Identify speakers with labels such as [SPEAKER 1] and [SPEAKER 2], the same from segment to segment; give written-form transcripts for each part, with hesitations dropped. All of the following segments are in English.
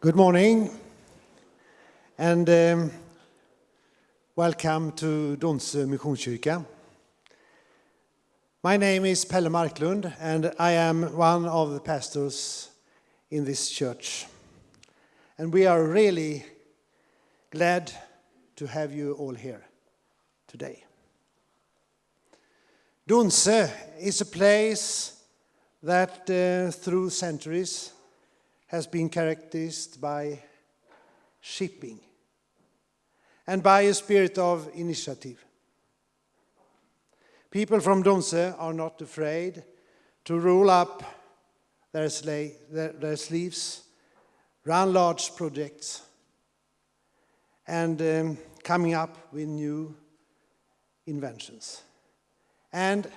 [SPEAKER 1] Good morning and welcome to Donsö Missionskyrka. My name is Pelle Marklund and I am one of the pastors in this church. And we are really glad to have you all here today. Donsö is a place that through centuries has been characterized by shipping and by a spirit of initiative. People from Donsö are not afraid to roll up their sleeves, run large projects, and coming up with new inventions. And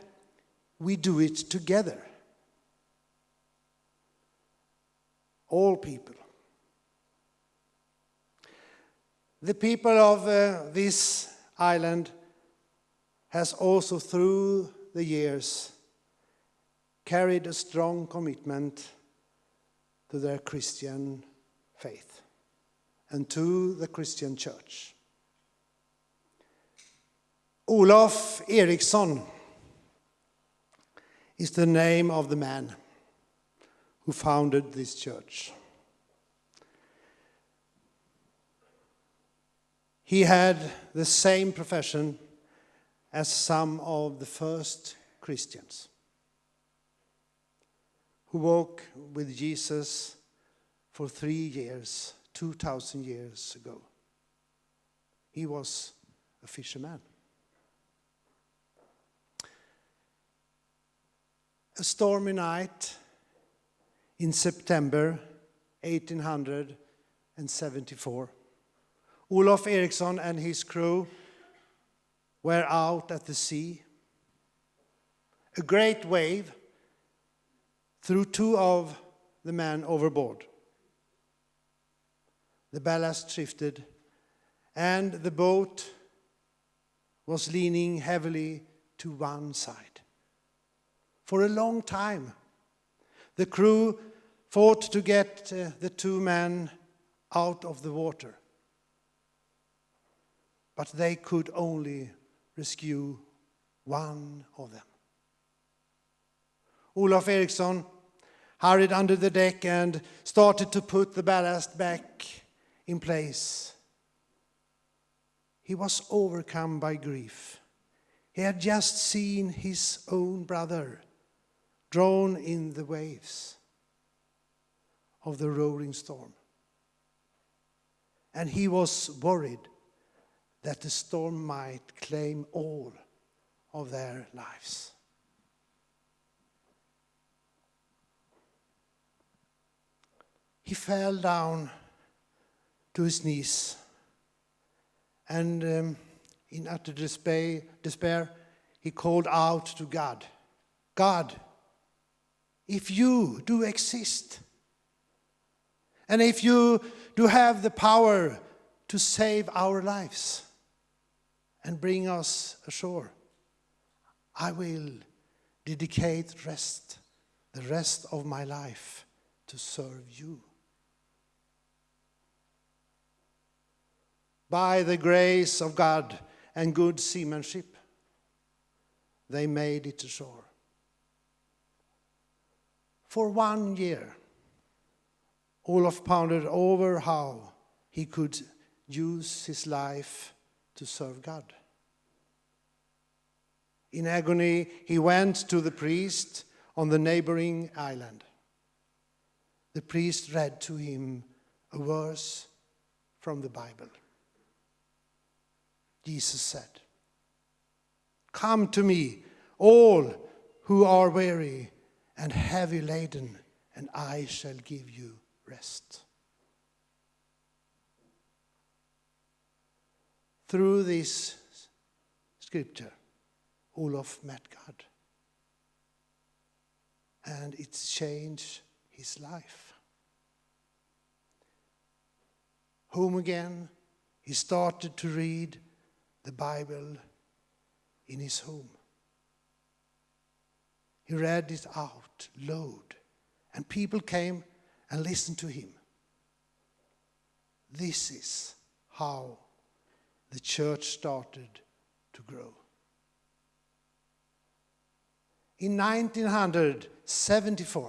[SPEAKER 1] we do it together. All people. The people of this island has also through the years carried a strong commitment to their Christian faith and to the Christian church. Olof Eriksson is the name of the man who founded this church. He had the same profession as some of the first Christians who walked with Jesus for 3 years, 2,000 years ago. He was a fisherman. A stormy night in September 1874, Olof Eriksson and his crew were out at the sea. A great wave threw 2 of the men overboard. The ballast shifted, and the boat was leaning heavily to one side. For a long time, the crew fought to get the 2 men out of the water. But they could only rescue one of them. Olof Eriksson hurried under the deck and started to put the ballast back in place. He was overcome by grief. He had just seen his own brother drawn in the waves of the roaring storm. And he was worried that the storm might claim all of their lives. He fell down to his knees and in utter despair, he called out to God, "God, if you do exist, and if you do have the power to save our lives and bring us ashore, I will dedicate the rest of my life to serve you." By the grace of God and good seamanship, they made it ashore. For 1 year, Olof pondered over how he could use his life to serve God. In agony, he went to the priest on the neighboring island. The priest read to him a verse from the Bible. Jesus said, "Come to me, all who are weary and heavy laden, and I shall give you rest." Through this scripture, Olof met God, and it changed his life. Home again, he started to read the Bible in his home. He read it out loud, and people came and listened to him. this is how the church started to grow. In 1974,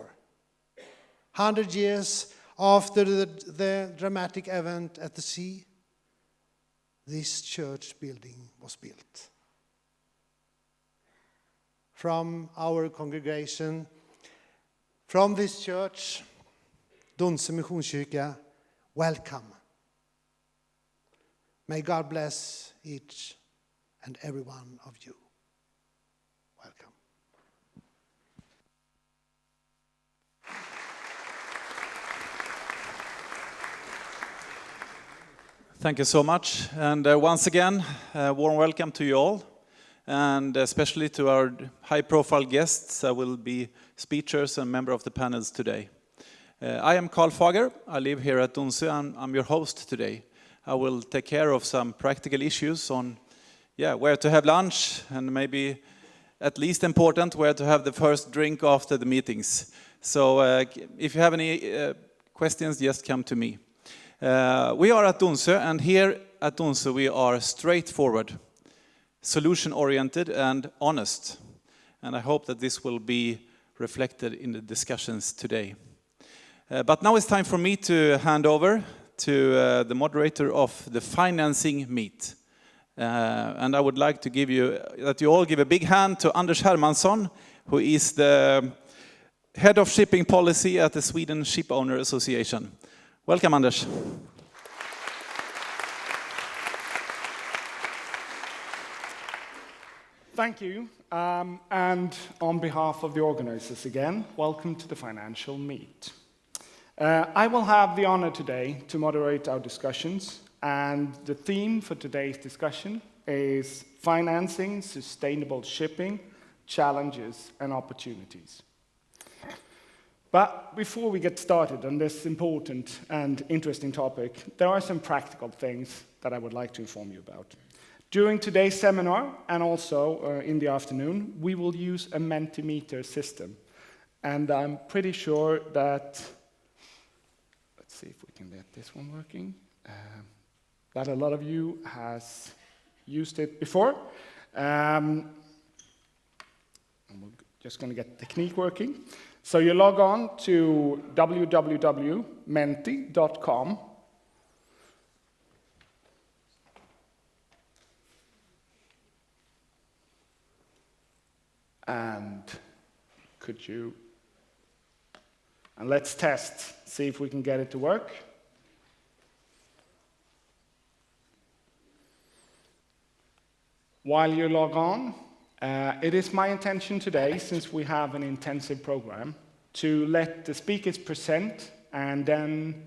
[SPEAKER 1] 100 years after the dramatic event at the sea, this church building was built. From our congregation, from this church, Donsö Missionskyrka, welcome. May God bless each and every one of you. Welcome.
[SPEAKER 2] Thank you so much. And once again, warm welcome to you all, and especially to our high-profile guests that will be speakers and member of the panels today. I am Carl Fager. I live here at Donsö, and I'm your host today. I will take care of some practical issues on where to have lunch, and maybe at least important, where to have the first drink after the meetings. So if you have any questions, just come to me. We are at Donsö, and here at Donsö we are straightforward, solution-oriented and honest. And I hope that this will be reflected in the discussions today. But now it's time for me to hand over to the moderator of the financing meet. And I would like to that you all give a big hand to Anders Hermansson, who is the head of shipping policy at the Sweden Ship Owner Association. Welcome, Anders.
[SPEAKER 3] Thank you. And on behalf of the organizers again, welcome to the financial meet. I will have the honor today to moderate our discussions, and the theme for today's discussion is financing sustainable shipping, challenges and opportunities. But before we get started on this important and interesting topic, there are some practical things that I would like to inform you about. During today's seminar, and also in the afternoon, we will use a Mentimeter system. And I'm pretty sure that, let's see if we can get this one working, that a lot of you has used it before. And we're just going to get the technique working. So you log on to www.menti.com. And let's test, see if we can get it to work. While you log on, it is my intention today, since we have an intensive program, to let the speakers present and then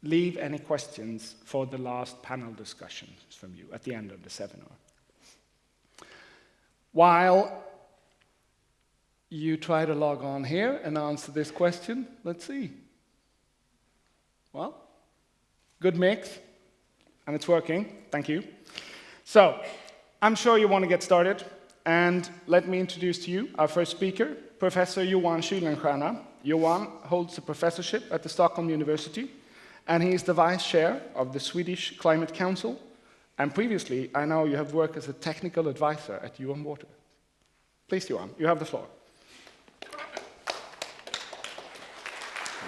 [SPEAKER 3] leave any questions for the last panel discussions from you at the end of the seminar. While you try to log on here and answer this question, let's see. Well, good mix, and it's working. Thank you. So, I'm sure you want to get started. And let me introduce to you our first speaker, Professor Johan Kuylenstierna. Johan holds a professorship at the Stockholm University, and he is the vice chair of the Swedish Climate Council. And previously, I know you have worked as a technical advisor at UN Water. Please, Johan, you have the floor.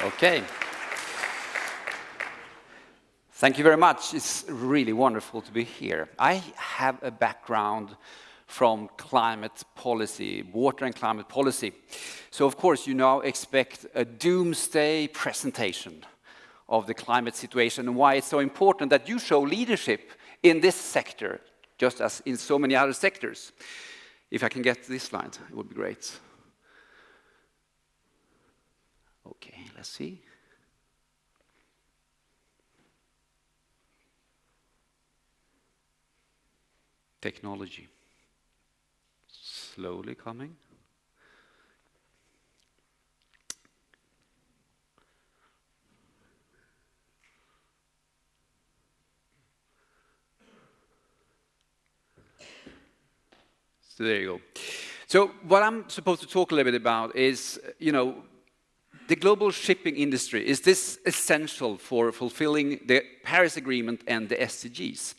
[SPEAKER 4] Okay. Thank you very much. It's really wonderful to be here. I have a background from climate policy, water and climate policy. So of course you now expect a doomsday presentation of the climate situation and why it's so important that you show leadership in this sector, just as in so many other sectors. If I can get this slide, it would be great. Okay, let's see. Technology. Slowly coming. So there you go. So what I'm supposed to talk a little bit about is, the global shipping industry, is this essential for fulfilling the Paris Agreement and the SDGs?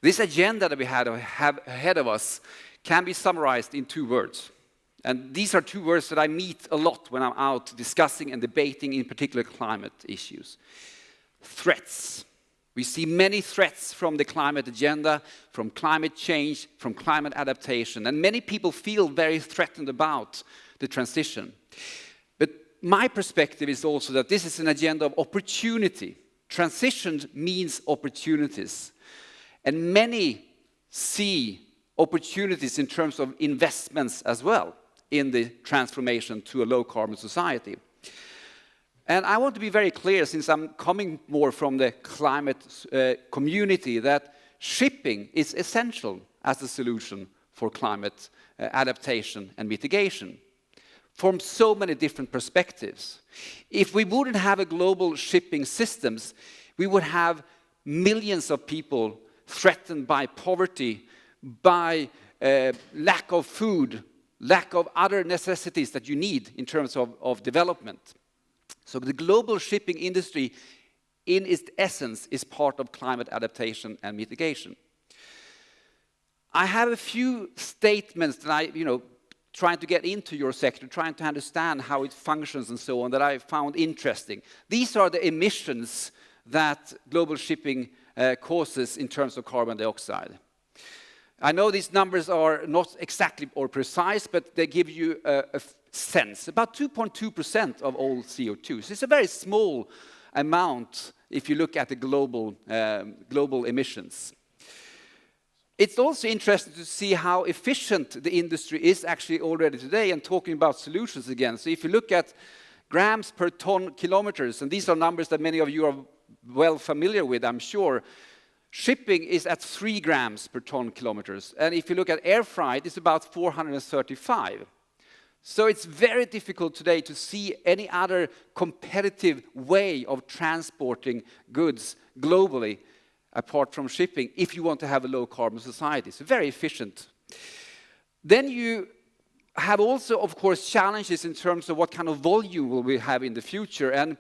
[SPEAKER 4] This agenda that we have ahead of us can be summarized in 2 words. And these are 2 words that I meet a lot when I'm out discussing and debating, in particular, climate issues. Threats. We see many threats from the climate agenda, from climate change, from climate adaptation. And many people feel very threatened about the transition. But my perspective is also that this is an agenda of opportunity. Transition means opportunities. And many see opportunities in terms of investments as well in the transformation to a low-carbon society. And I want to be very clear, since I'm coming more from the climate community, that shipping is essential as a solution for climate adaptation and mitigation from so many different perspectives. If we wouldn't have a global shipping systems, we would have millions of people threatened by poverty, by lack of food, lack of other necessities that you need in terms of development. So the global shipping industry, in its essence, is part of climate adaptation and mitigation. I have a few statements that trying to get into your sector, trying to understand how it functions and so on, that I found interesting. These are the emissions that global shipping causes in terms of carbon dioxide. I know these numbers are not exactly or precise, but they give you a sense. About 2.2% of all CO2. So it's a very small amount if you look at the global emissions. It's also interesting to see how efficient the industry is actually already today, and talking about solutions again. So if you look at grams per ton kilometers, and these are numbers that many of you are well familiar with, I'm sure. Shipping is at 3 grams per ton kilometers. And if you look at air freight, it's about 435. So it's very difficult today to see any other competitive way of transporting goods globally apart from shipping if you want to have a low-carbon society. So very efficient. Then you have also, of course, challenges in terms of what kind of volume will we have in the future. And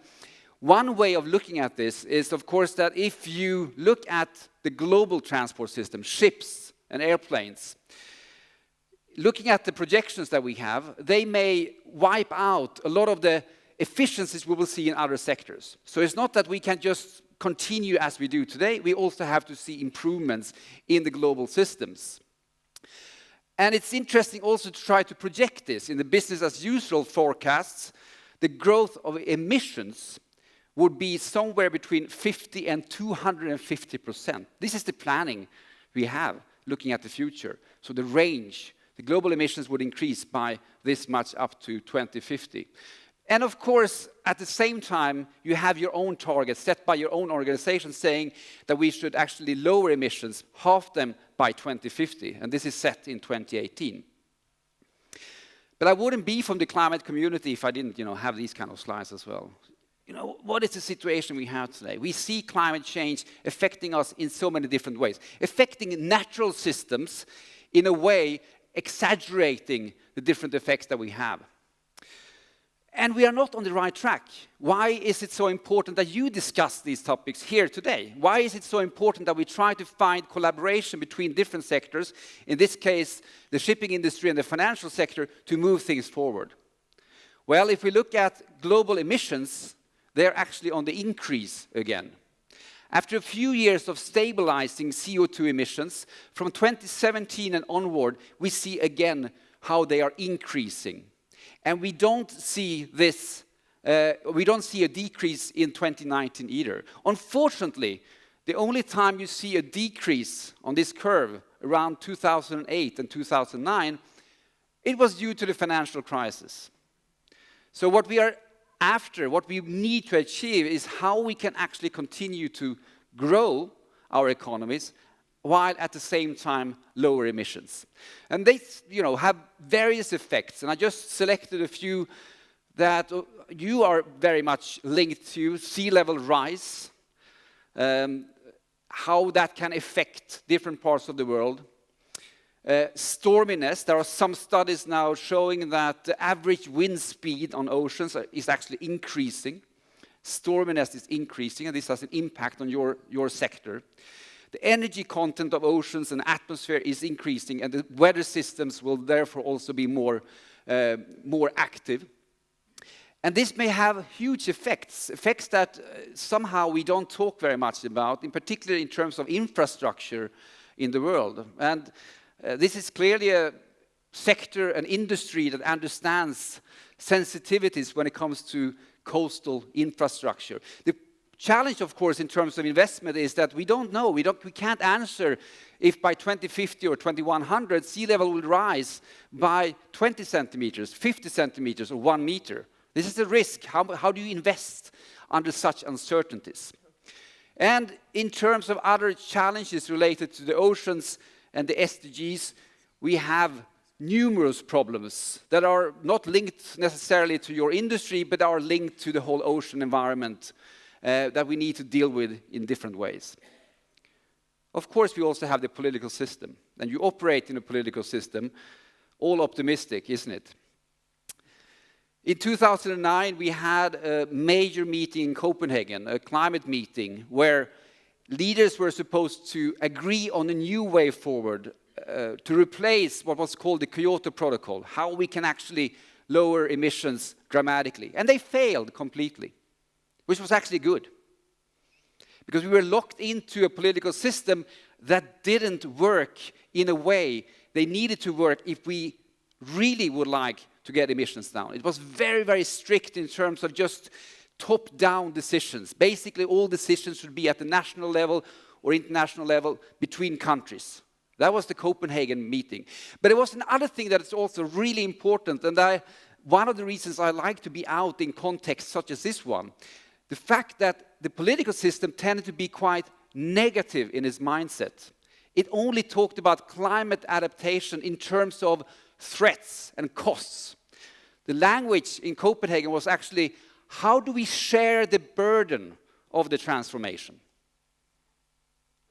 [SPEAKER 4] one way of looking at this is, of course, that if you look at the global transport system, ships and airplanes, looking at the projections that we have, they may wipe out a lot of the efficiencies we will see in other sectors. So it's not that we can just continue as we do today. We also have to see improvements in the global systems. And it's interesting also to try to project this. In the business as usual forecasts, the growth of emissions would be somewhere between 50 and 250%. This is the planning we have looking at the future. So the range, the global emissions would increase by this much up to 2050. And of course, at the same time, you have your own targets set by your own organization saying that we should actually lower emissions, half them by 2050. And this is set in 2018. But I wouldn't be from the climate community if I didn't, have these kind of slides as well. What is the situation we have today? We see climate change affecting us in so many different ways, affecting natural systems in a way exaggerating the different effects that we have. And we are not on the right track. Why is it so important that you discuss these topics here today? Why is it so important that we try to find collaboration between different sectors, in this case, the shipping industry and the financial sector, to move things forward? Well, if we look at global emissions, they're actually on the increase again. After a few years of stabilizing CO2 emissions, from 2017 and onward, we see again how they are increasing. And we don't see this, we don't see a decrease in 2019 either. Unfortunately, the only time you see a decrease on this curve around 2008 and 2009, it was due to the financial crisis. So what we are after, what we need to achieve is how we can actually continue to grow our economies while at the same time lower emissions. And they, have various effects. And I just selected a few that you are very much linked to: sea level rise, how that can affect different parts of the world. storminess. There are some studies now showing that the average wind speed on oceans is actually increasing. Storminess is increasing, and this has an impact on your sector. The energy content of oceans and atmosphere is increasing, and the weather systems will therefore also be more active. And this may have huge effects that somehow we don't talk very much about, in particular in terms of infrastructure in the world. And this is clearly a sector, an industry that understands sensitivities when it comes to coastal infrastructure. The challenge, of course, in terms of investment is that we don't know. We can't answer if by 2050 or 2100 sea level will rise by 20 centimeters, 50 centimeters, or 1 meter. This is a risk. How do you invest under such uncertainties? And in terms of other challenges related to the oceans and the SDGs, we have numerous problems that are not linked necessarily to your industry, but are linked to the whole ocean environment that we need to deal with in different ways. Of course, we also have the political system, and you operate in a political system, all optimistic, isn't it? In 2009, we had a major meeting in Copenhagen, a climate meeting, where leaders were supposed to agree on a new way forward to replace what was called the Kyoto Protocol, how we can actually lower emissions dramatically. And they failed completely, which was actually good, because we were locked into a political system that didn't work in a way they needed to work if we really would like to get emissions down. It was very, very strict in terms of just top-down decisions. Basically, all decisions should be at the national level or international level between countries. That was the Copenhagen meeting. But there was another thing that is also really important, and one of the reasons I like to be out in contexts such as this one, the fact that the political system tended to be quite negative in its mindset. It only talked about climate adaptation in terms of threats and costs. The language in Copenhagen was actually, how do we share the burden of the transformation?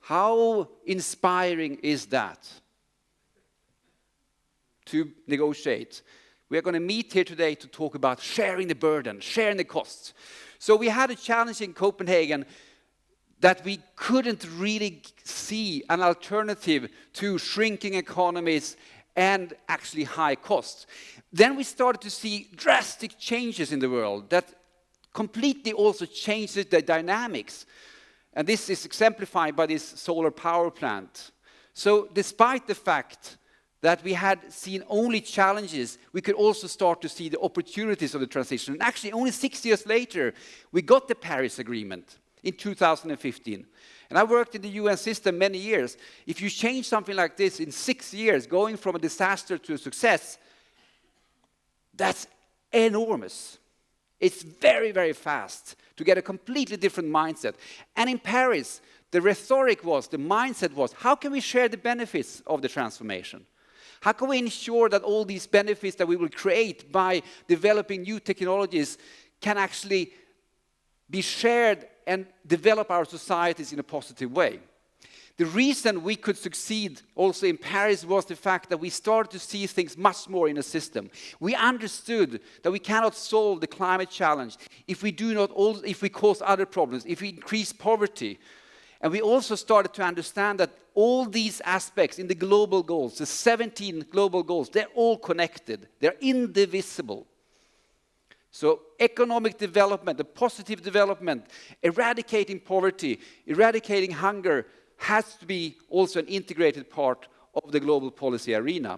[SPEAKER 4] How inspiring is that to negotiate? We are going to meet here today to talk about sharing the burden, sharing the costs. So we had a challenge in Copenhagen that we couldn't really see an alternative to shrinking economies and actually high costs. Then we started to see drastic changes in the world that completely also changes the dynamics. And this is exemplified by this solar power plant. So despite the fact that we had seen only challenges, we could also start to see the opportunities of the transition. And actually, only 6 years later, we got the Paris Agreement in 2015. And I worked in the UN system many years. If you change something like this in 6 years, going from a disaster to a success, that's enormous. It's very, very fast to get a completely different mindset. And in Paris, the rhetoric was, the mindset was, how can we share the benefits of the transformation? How can we ensure that all these benefits that we will create by developing new technologies can actually be shared and develop our societies in a positive way? The reason we could succeed also in Paris was the fact that we started to see things much more in a system. We understood that we cannot solve the climate challenge if we cause other problems, if we increase poverty. And we also started to understand that all these aspects in the global goals, the 17 global goals, they're all connected. They're indivisible. So economic development, the positive development, eradicating poverty, eradicating hunger, has to be also an integrated part of the global policy arena.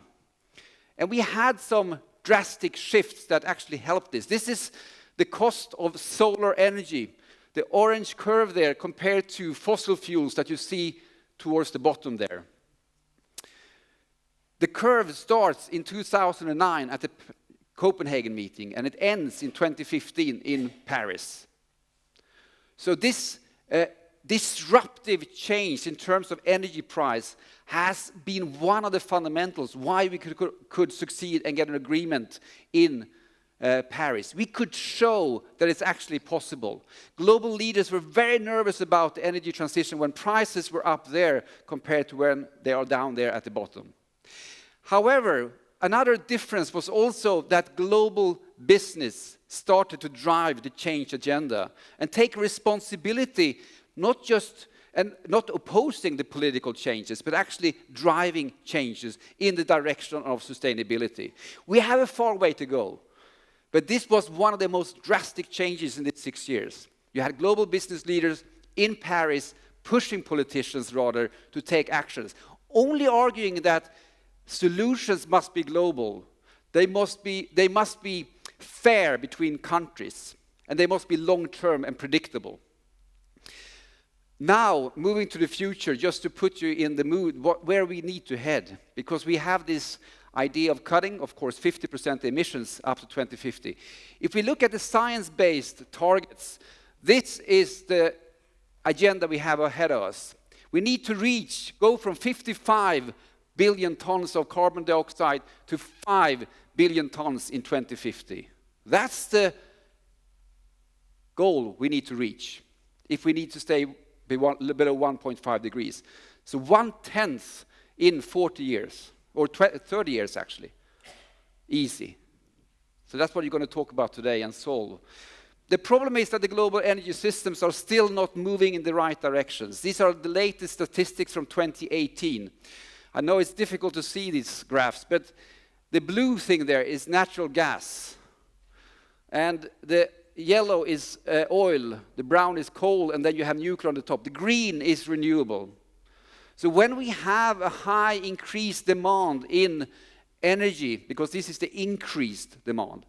[SPEAKER 4] And we had some drastic shifts that actually helped this. This is the cost of solar energy, the orange curve there compared to fossil fuels that you see towards the bottom there. The curve starts in 2009 at the Copenhagen meeting, and it ends in 2015 in Paris. So this disruptive change in terms of energy price has been one of the fundamentals why we could succeed and get an agreement in Paris. We could show that it's actually possible. Global leaders were very nervous about the energy transition when prices were up there compared to when they are down there at the bottom. However, another difference was also that global business started to drive the change agenda and take responsibility, not just and not opposing the political changes, but actually driving changes in the direction of sustainability. We have a far way to go, but this was one of the most drastic changes in the 6 years. You had global business leaders in Paris pushing politicians rather to take actions, only arguing that solutions must be global. They must be fair between countries, and they must be long-term and predictable. Now, moving to the future, just to put you in the mood where we need to head, because we have this idea of cutting, of course, 50% emissions up to 2050. If we look at the science-based targets, this is the agenda we have ahead of us. We need to go from 55 billion tons of carbon dioxide to 5 billion tons in 2050. That's the goal we need to reach if we need to stay below 1.5 degrees. So 1/10 in 40 years, or 30 years actually. Easy. So that's what you're going to talk about today and solve. The problem is that the global energy systems are still not moving in the right directions. These are the latest statistics from 2018. I know it's difficult to see these graphs, but the blue thing there is natural gas. And the yellow is oil, the brown is coal, and then you have nuclear on the top. The green is renewable. So when we have a high increased demand in energy, because this is the increased demand,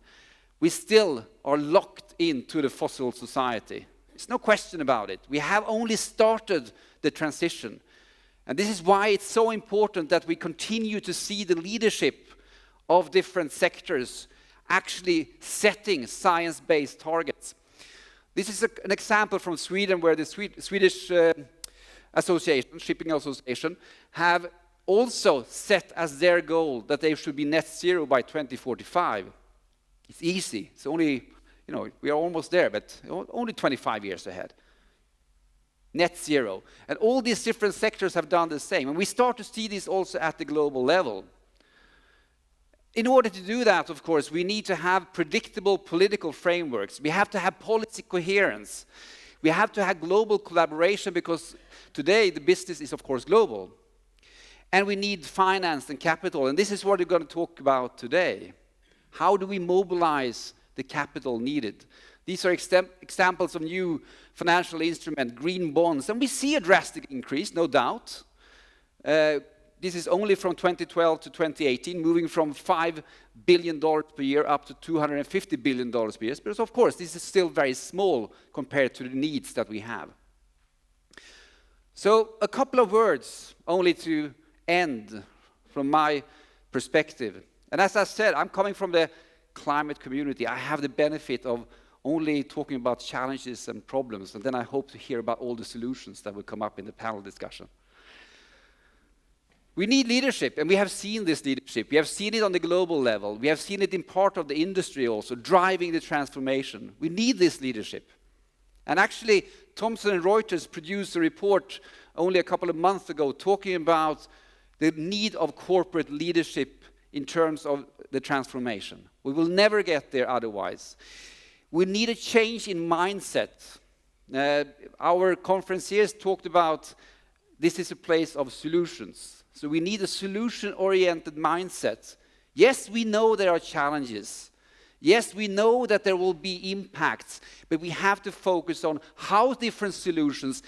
[SPEAKER 4] we still are locked into the fossil society. There's no question about it. We have only started the transition. And this is why it's so important that we continue to see the leadership of different sectors actually setting science-based targets. This is an example from Sweden, where the Swedish Association, Shipping Association, have also set as their goal that they should be net zero by 2045. It's easy. It's only, we are almost there, but only 25 years ahead. Net zero. And all these different sectors have done the same. And we start to see this also at the global level. In order to do that, of course, we need to have predictable political frameworks. We have to have policy coherence. We have to have global collaboration, because today the business is, of course, global. And we need finance and capital. And this is what we're going to talk about today. How do we mobilize the capital needed? These are examples of new financial instruments, green bonds. And we see a drastic increase, no doubt. This is only from 2012 to 2018, moving from $5 billion per year up to $250 billion per year. But of course, this is still very small compared to the needs that we have. So a couple of words only to end from my perspective. And as I said, I'm coming from the climate community. I have the benefit of only talking about challenges and problems, and then I hope to hear about all the solutions that will come up in the panel discussion. We need leadership, and we have seen this leadership. We have seen it on the global level. We have seen it in part of the industry also, driving the transformation. We need this leadership. And actually, Thomson & Reuters produced a report only a couple of months ago talking about the need of corporate leadership in terms of the transformation. We will never get there otherwise. We need a change in mindset. Our conferenciers talked about this is a place of solutions. So we need a solution-oriented mindset. Yes, we know there are challenges. Yes, we know that there will be impacts, but we have to focus on how different solutions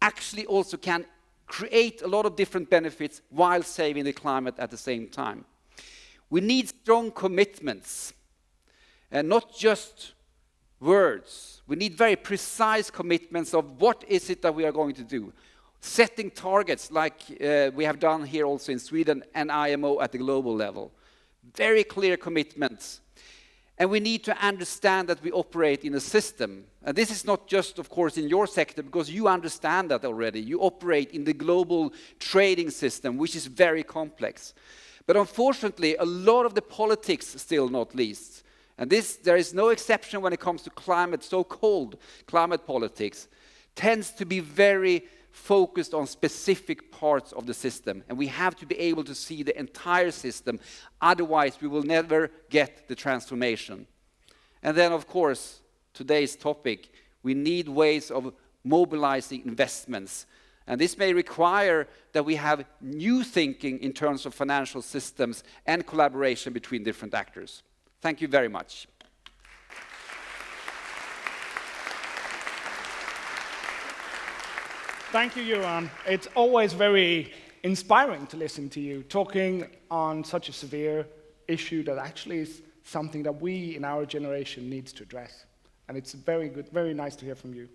[SPEAKER 4] actually also can create a lot of different benefits while saving the climate at the same time. We need strong commitments, and not just words. We need very precise commitments of what is it that we are going to do. Setting targets like we have done here also in Sweden and IMO at the global level. Very clear commitments. And we need to understand that we operate in a system. And this is not just, of course, in your sector, because you understand that already. You operate in the global trading system, which is very complex. But unfortunately, a lot of the politics still not least. And there is no exception when it comes to climate, so-called climate politics, tends to be very focused on specific parts of the system, and we have to be able to see the entire system. Otherwise, we will never get the transformation. And then, of course, today's topic, we need ways of mobilizing investments. And this may require that we have new thinking in terms of financial systems and collaboration between different actors. Thank you very much.
[SPEAKER 3] Thank you, Johan. It's always very inspiring to listen to you talking on such a severe issue that actually is something that we in our generation needs to address. And it's very good, very nice to hear from you.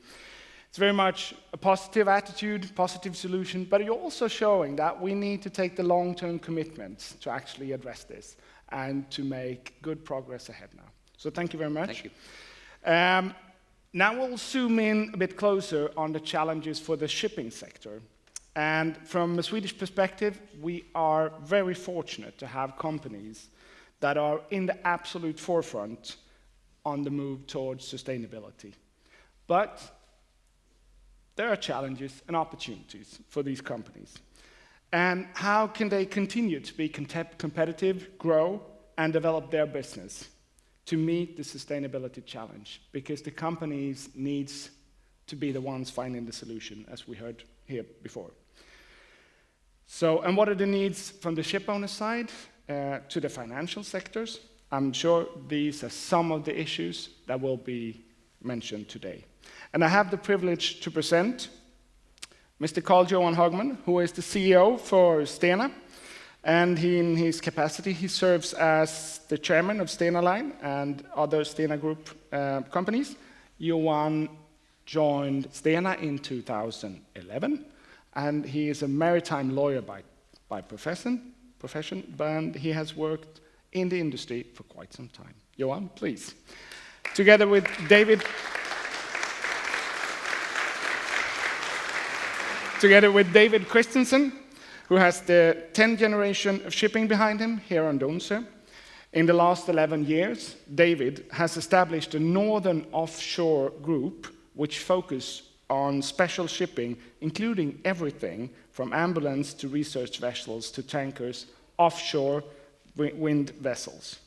[SPEAKER 3] It's very much a positive attitude, positive solution, but you're also showing that we need to take the long-term commitments to actually address this and to make good progress ahead now. So thank you very much.
[SPEAKER 4] Thank you.
[SPEAKER 3] Now we'll zoom in a bit closer on the challenges for the shipping sector. And from a Swedish perspective, we are very fortunate to have companies that are in the absolute forefront on the move towards sustainability. But there are challenges and opportunities for these companies. And how can they continue to be competitive, grow, and develop their business to meet the sustainability challenge? Because the companies needs to be the ones finding the solution, as we heard here before. So, and what are the needs from the ship owner side to the financial sectors? I'm sure these are some of the issues that will be mentioned today. And I have the privilege to present Mr. Carl-Johan Hagman, who is the CEO for Stena. And in his capacity, he serves as the chairman of Stena Line and other Stena Group companies. Johan joined Stena in 2011, and he is a maritime lawyer by profession, but he has worked in the industry for quite some time. Johan, please. Together with David Christensen, who has the 10th generation of shipping behind him here on Donsö. In the last 11 years, David has established a northern offshore group which focus on special shipping, including everything from ambulance to research vessels to tankers, offshore wind vessels.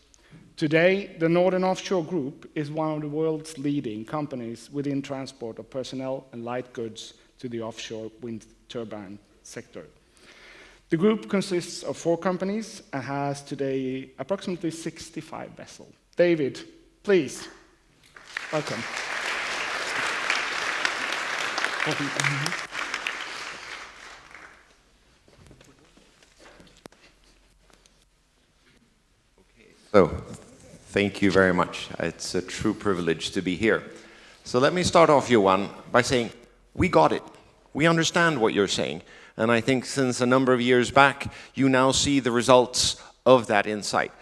[SPEAKER 3] Today, the Northern Offshore Group is one of the world's leading companies within transport of personnel and light goods to the offshore wind turbine sector. The group consists of 4 companies and has today approximately 65 vessels. David, please. Welcome.
[SPEAKER 5] So, thank you very much. It's a true privilege to be here. So let me start off, Johan, by saying, we got it. We understand what you're saying. And I think since a number of years back, you now see the results of that insight.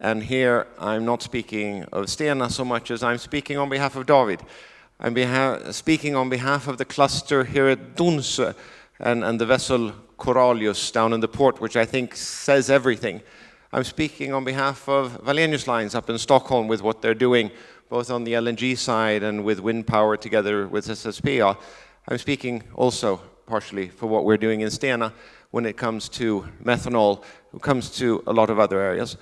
[SPEAKER 5] And here, I'm not speaking of Stena so much as I'm speaking on behalf of David. I'm speaking on behalf of the cluster here at Donsö and the vessel Coralius down in the port, which I think says everything. I'm speaking on behalf of Wallenius Lines up in Stockholm with what they're doing, both on the LNG side and with wind power together with SSPA. I'm speaking also partially for what we're doing in Stena when it comes to methanol, when it comes to a lot of other areas.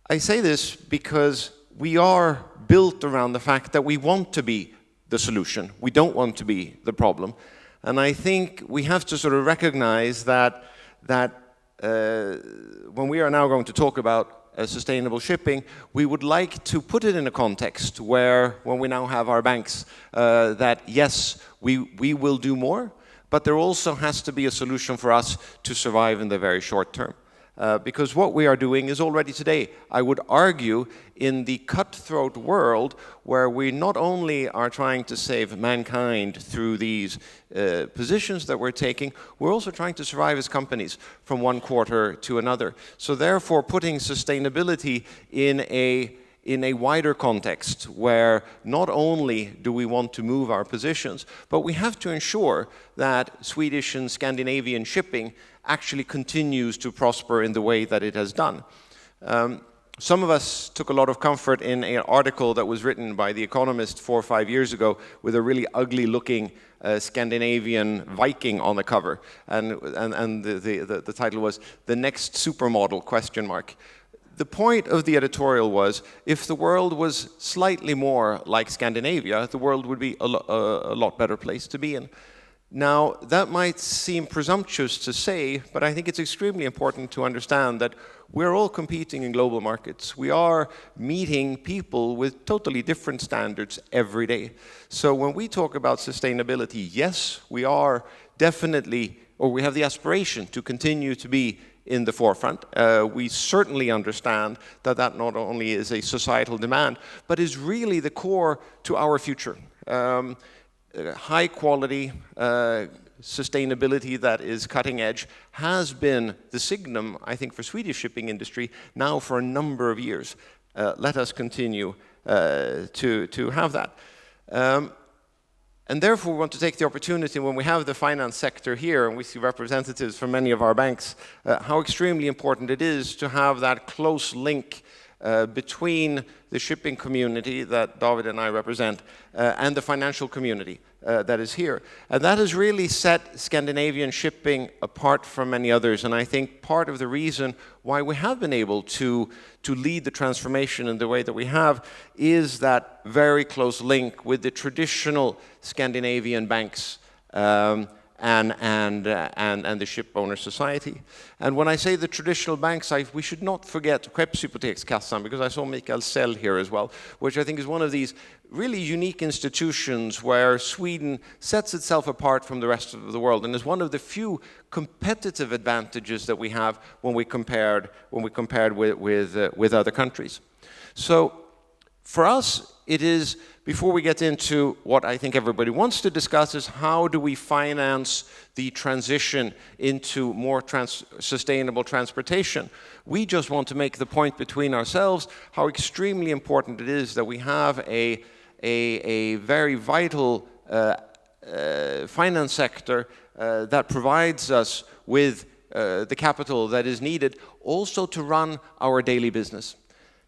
[SPEAKER 5] I say this because we are built around the fact that we want to be the solution. We don't want to be the problem. And I think we have to sort of recognize that when we are now going to talk about sustainable shipping, we would like to put it in a context where, when we now have our banks, that yes, we will do more, but there also has to be a solution for us to survive in the very short term. Because what we are doing is already today, I would argue, in the cutthroat world where we not only are trying to save mankind through these positions that we're taking, we're also trying to survive as companies from one quarter to another. So therefore, putting sustainability in a wider context where not only do we want to move our positions, but we have to ensure that Swedish and Scandinavian shipping actually continues to prosper in the way that it has done. Some of us took a lot of comfort in an article that was written by The Economist 4 or 5 years ago with a really ugly-looking Scandinavian Viking on the cover, and the title was "The Next Supermodel?" ? The point of the editorial was, if the world was slightly more like Scandinavia, the world would be a lot better place to be in. Now, that might seem presumptuous to say, but I think it's extremely important to understand that we're all competing in global markets. We are meeting people with totally different standards every day. So when we talk about sustainability, yes, we are definitely, or we have the aspiration to continue to be in the forefront. We certainly understand that that not only is a societal demand, but is really the core to our future. High quality sustainability that is cutting edge has been the signum, I think, for Swedish shipping industry now for a number of years. Let us continue to have that. And therefore, we want to take the opportunity when we have the finance sector here, and we see representatives from many of our banks, how extremely important it is to have that close link between the shipping community that David and I represent and the financial community that is here. And that has really set Scandinavian shipping apart from many others. And I think part of the reason why we have been able to lead the transformation in the way that we have is that very close link with the traditional Scandinavian banks and the ship owner society. And when I say the traditional banks, we should not forget Skeppshypotekskassan, because I saw Mikael Sell here as well, which I think is one of these really unique institutions where Sweden sets itself apart from the rest of the world and is one of the few competitive advantages that we have when we compared with other countries. So for us, it is, before we get into what I think everybody wants to discuss, is how do we finance the transition into more sustainable transportation. We just want to make the point between ourselves how extremely important it is that we have a very vital finance sector that provides us with the capital that is needed also to run our daily business.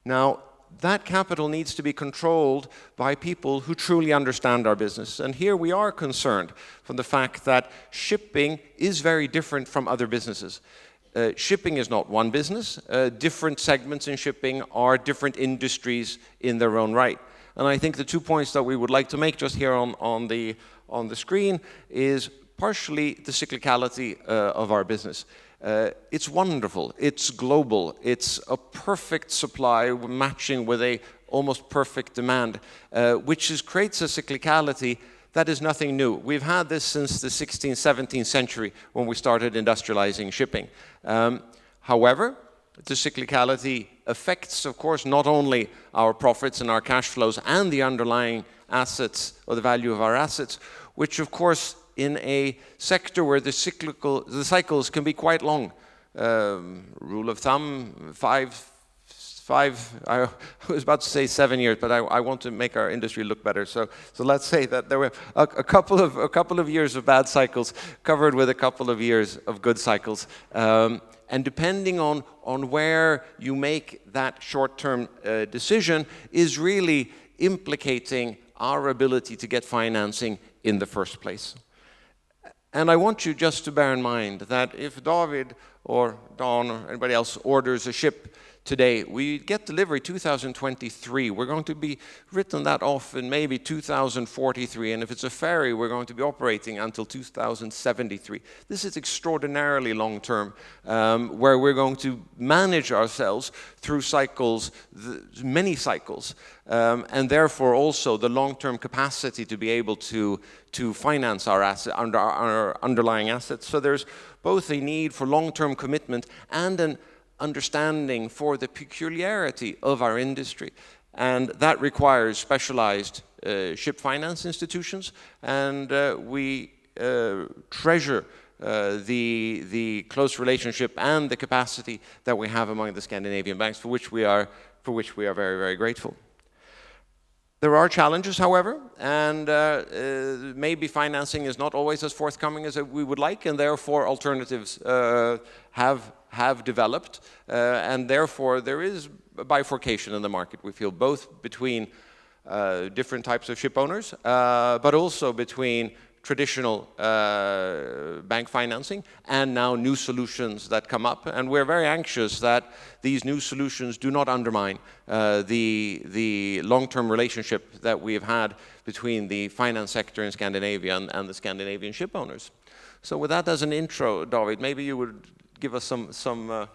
[SPEAKER 5] Now, that capital needs to be controlled by people who truly understand our business. And here we are concerned from the fact that shipping is very different from other businesses. Shipping is not one business. Different segments in shipping are different industries in their own right. And I think the 2 points that we would like to make just here on the screen is partially the cyclicality of our business. It's wonderful, it's global, it's a perfect supply matching with a almost perfect demand, which creates a cyclicality that is nothing new. We've had this since the 16th, 17th century when we started industrializing shipping. However, the cyclicality affects, of course, not only our profits and our cash flows and the underlying assets or the value of our assets, which of course in a sector where the cycles can be quite long. Rule of thumb, five, I was about to say 7 years, but I want to make our industry look better. So let's say that there were a couple of years of bad cycles covered with a couple of years of good cycles. And depending on where you make that short-term decision is really implicating our ability to get financing in the first place. And I want you just to bear in mind that if David or Don or anybody else orders a ship today, we get delivery 2023. We're going to be written that off in maybe 2043. And if it's a ferry, we're going to be operating until 2073. This is extraordinarily long term, where we're going to manage ourselves through cycles, many cycles, and therefore also the long-term capacity to be able to finance our underlying assets. So there's both a need for long-term commitment and an understanding for the peculiarity of our industry. And that requires specialized ship finance institutions, and we treasure the close relationship and the capacity that we have among the Scandinavian banks, for which we are very, very grateful. There are challenges, however, and maybe financing is not always as forthcoming as we would like, and therefore alternatives have developed, and therefore there is a bifurcation in the market. We feel both between different types of ship owners, but also between traditional bank financing and now new solutions that come up. And we're very anxious that these new solutions do not undermine the long-term relationship that we've had between the finance sector in Scandinavia and the Scandinavian ship owners. So with that as an intro, David, maybe you would give us some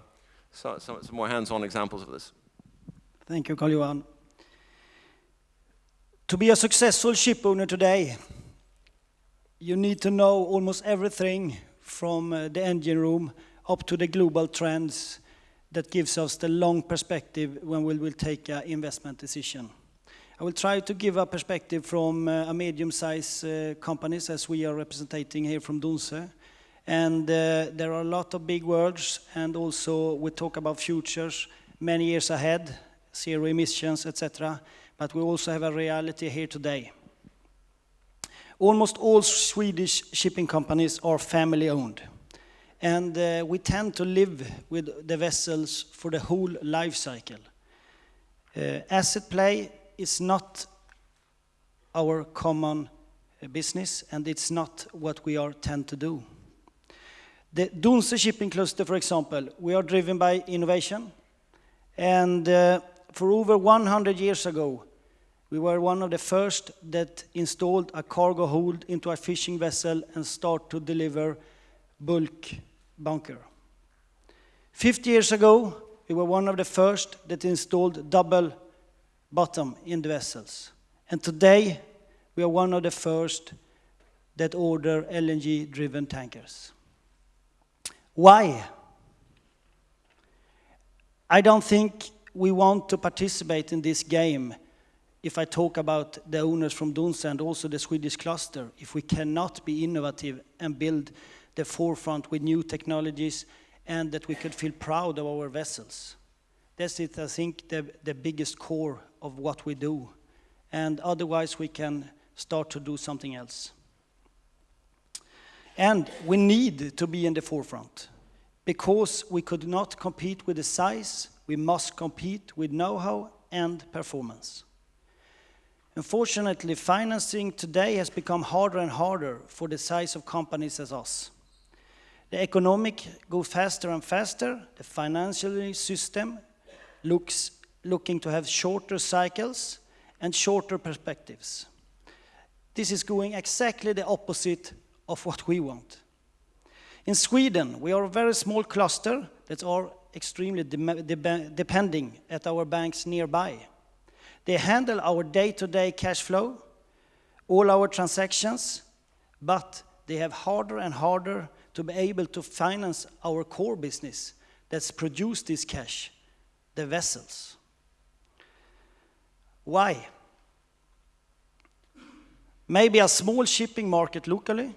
[SPEAKER 5] more hands-on examples of this.
[SPEAKER 6] Thank you, Carl-Johan. To be a successful ship owner today, you need to know almost everything from the engine room up to the global trends that gives us the long perspective when we will take an investment decision. I will try to give a perspective from a medium-sized companies as we are representing here from Donsö. And there are a lot of big words, and also we talk about futures many years ahead, zero emissions, etc. But we also have a reality here today. Almost all Swedish shipping companies are family-owned. And we tend to live with the vessels for the whole life cycle. Asset play is not our common business, and it's not what we tend to do. The Donsö shipping cluster, for example, we are driven by innovation. And for over 100 years ago, we were one of the first that installed a cargo hold into a fishing vessel and start to deliver bulk bunker. 50 years ago, we were one of the first that installed double bottom in the vessels. And today, we are one of the first that order LNG-driven tankers. Why? I don't think we want to participate in this game if I talk about the owners from Donsö and also the Swedish cluster, if we cannot be innovative and build the forefront with new technologies and that we could feel proud of our vessels. That's it, I think, the biggest core of what we do. And otherwise we can start to do something else. And we need to be in the forefront because we could not compete with the size, we must compete with know-how and performance. Unfortunately, financing today has become harder and harder for the size of companies as us. The economic goes faster and faster. The financial system looking to have shorter cycles and shorter perspectives. This is going exactly the opposite of what we want. In Sweden, we are a very small cluster that are extremely depending at our banks nearby. They handle our day-to-day cash flow, all our transactions, but they have harder and harder to be able to finance our core business that's produced this cash, the vessels. Why? Maybe a small shipping market locally.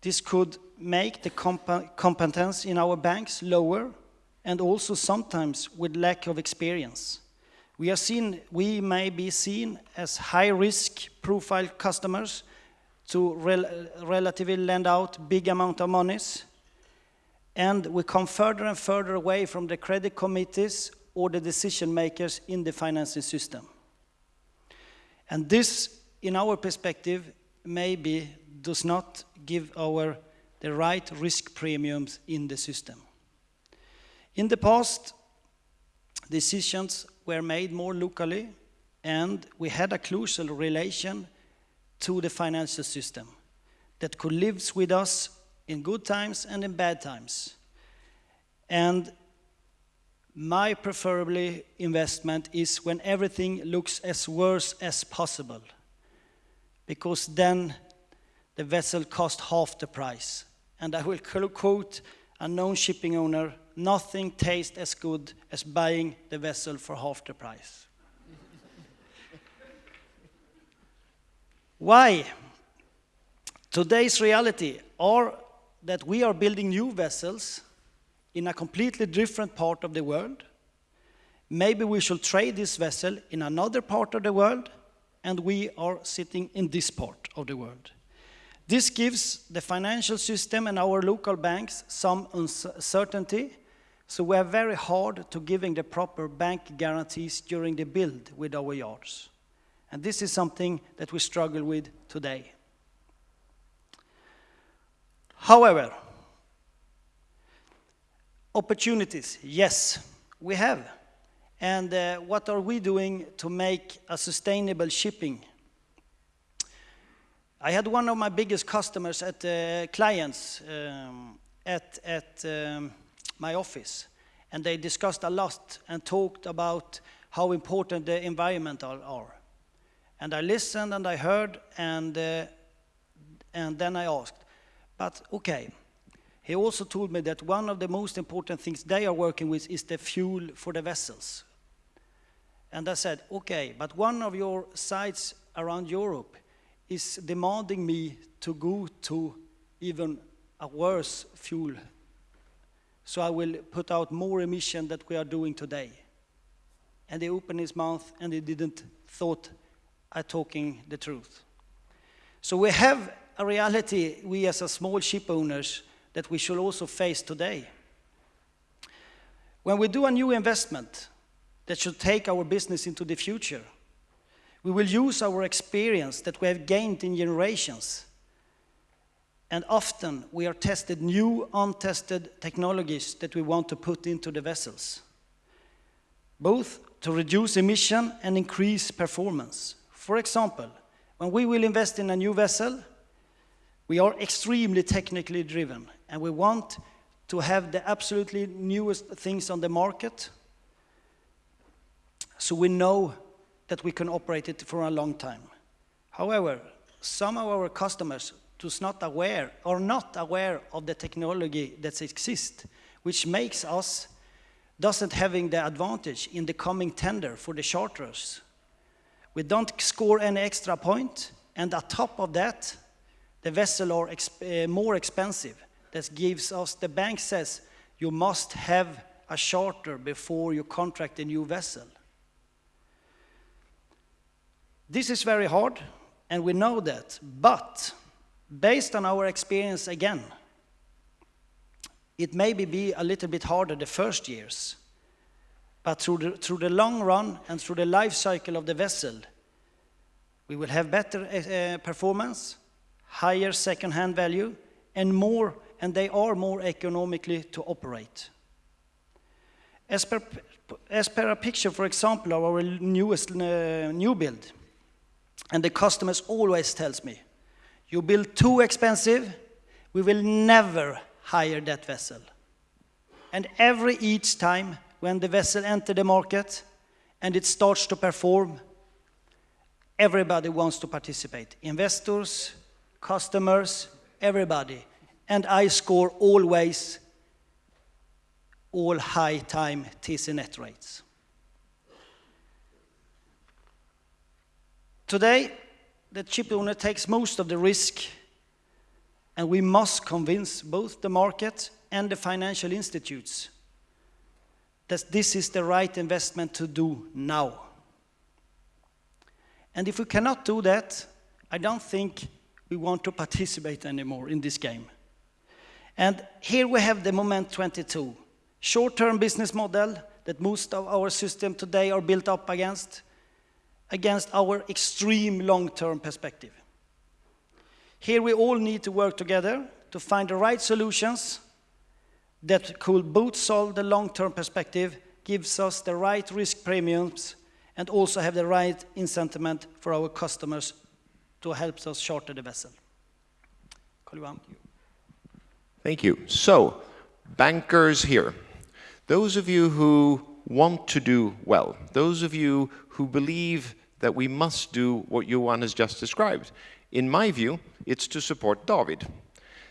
[SPEAKER 6] This could make the competence in our banks lower and also sometimes with lack of experience. We may be seen as high-risk profile customers to relatively lend out big amount of monies, and we come further and further away from the credit committees or the decision makers in the financing system. And this, in our perspective, maybe does not give the right risk premiums in the system. In the past, decisions were made more locally, and we had a crucial relation to the financial system that could live with us in good times and in bad times. And my preferably investment is when everything looks as worse as possible, because then the vessel costs half the price. And I will quote a known shipping owner, "Nothing tastes as good as buying the vessel for half the price." Why? Today's reality are that we are building new vessels in a completely different part of the world. maybe we should trade this vessel in another part of the world, and we are sitting in this part of the world. This gives the financial system and our local banks some uncertainty, so we are very hard to giving the proper bank guarantees during the build with our yards. And this is something that we struggle with today. However, opportunities, yes, we have. And what are we doing to make a sustainable shipping? I had one of my biggest customers clients at my office, and they discussed a lot and talked about how important the environment are. And I listened and I heard, and then I asked, but okay. He also told me that one of the most important things they are working with is the fuel for the vessels. And I said, okay, but one of your sites around Europe is demanding me to go to even a worse fuel. So I will put out more emission than we are doing today. And he opened his mouth and he didn't thought I talking the truth. So we have a reality, we as a small ship owners, that we should also face today. When we do a new investment that should take our business into the future, we will use our experience that we have gained in generations. And often we are tested new, untested technologies that we want to put into the vessels, both to reduce emission and increase performance. For example, when we will invest in a new vessel, we are extremely technically driven, and we want to have the absolutely newest things on the market, so we know that we can operate it for a long time. However, some of our customers are not aware of the technology that exists, which makes us doesn't having the advantage in the coming tender for the charterers. We don't score any extra point, and on top of that, the vessel are more expensive. That gives us, the bank says, you must have a charter before you contract a new vessel. This is very hard, and we know that, but based on our experience again, it may be a little bit harder the first years, but through the long run and through the life cycle of the vessel, we will have better performance, higher second-hand value, and they are more economically to operate. As per a picture, for example, of our newest new build, and the customers always tells me, you build too expensive, we will never hire that vessel. And each time when the vessel enters the market and it starts to perform, everybody wants to participate. Investors, customers, everybody. And I score always all high time TC net rates. Today, the ship owner takes most of the risk, and we must convince both the market and the financial institutes that this is the right investment to do now. And if we cannot do that, I don't think we want to participate anymore in this game. And here we have the Moment 22, short-term business model that most of our system today are built up against our extreme long-term perspective. Here we all need to work together to find the right solutions that could both solve the long-term perspective, gives us the right risk premiums, and also have the right incentive for our customers to help us charter the vessel. Carl-Johan.
[SPEAKER 5] Thank you. So, bankers here, those of you who want to do well, those of you who believe that we must do what Johan has just described, in my view, it's to support David.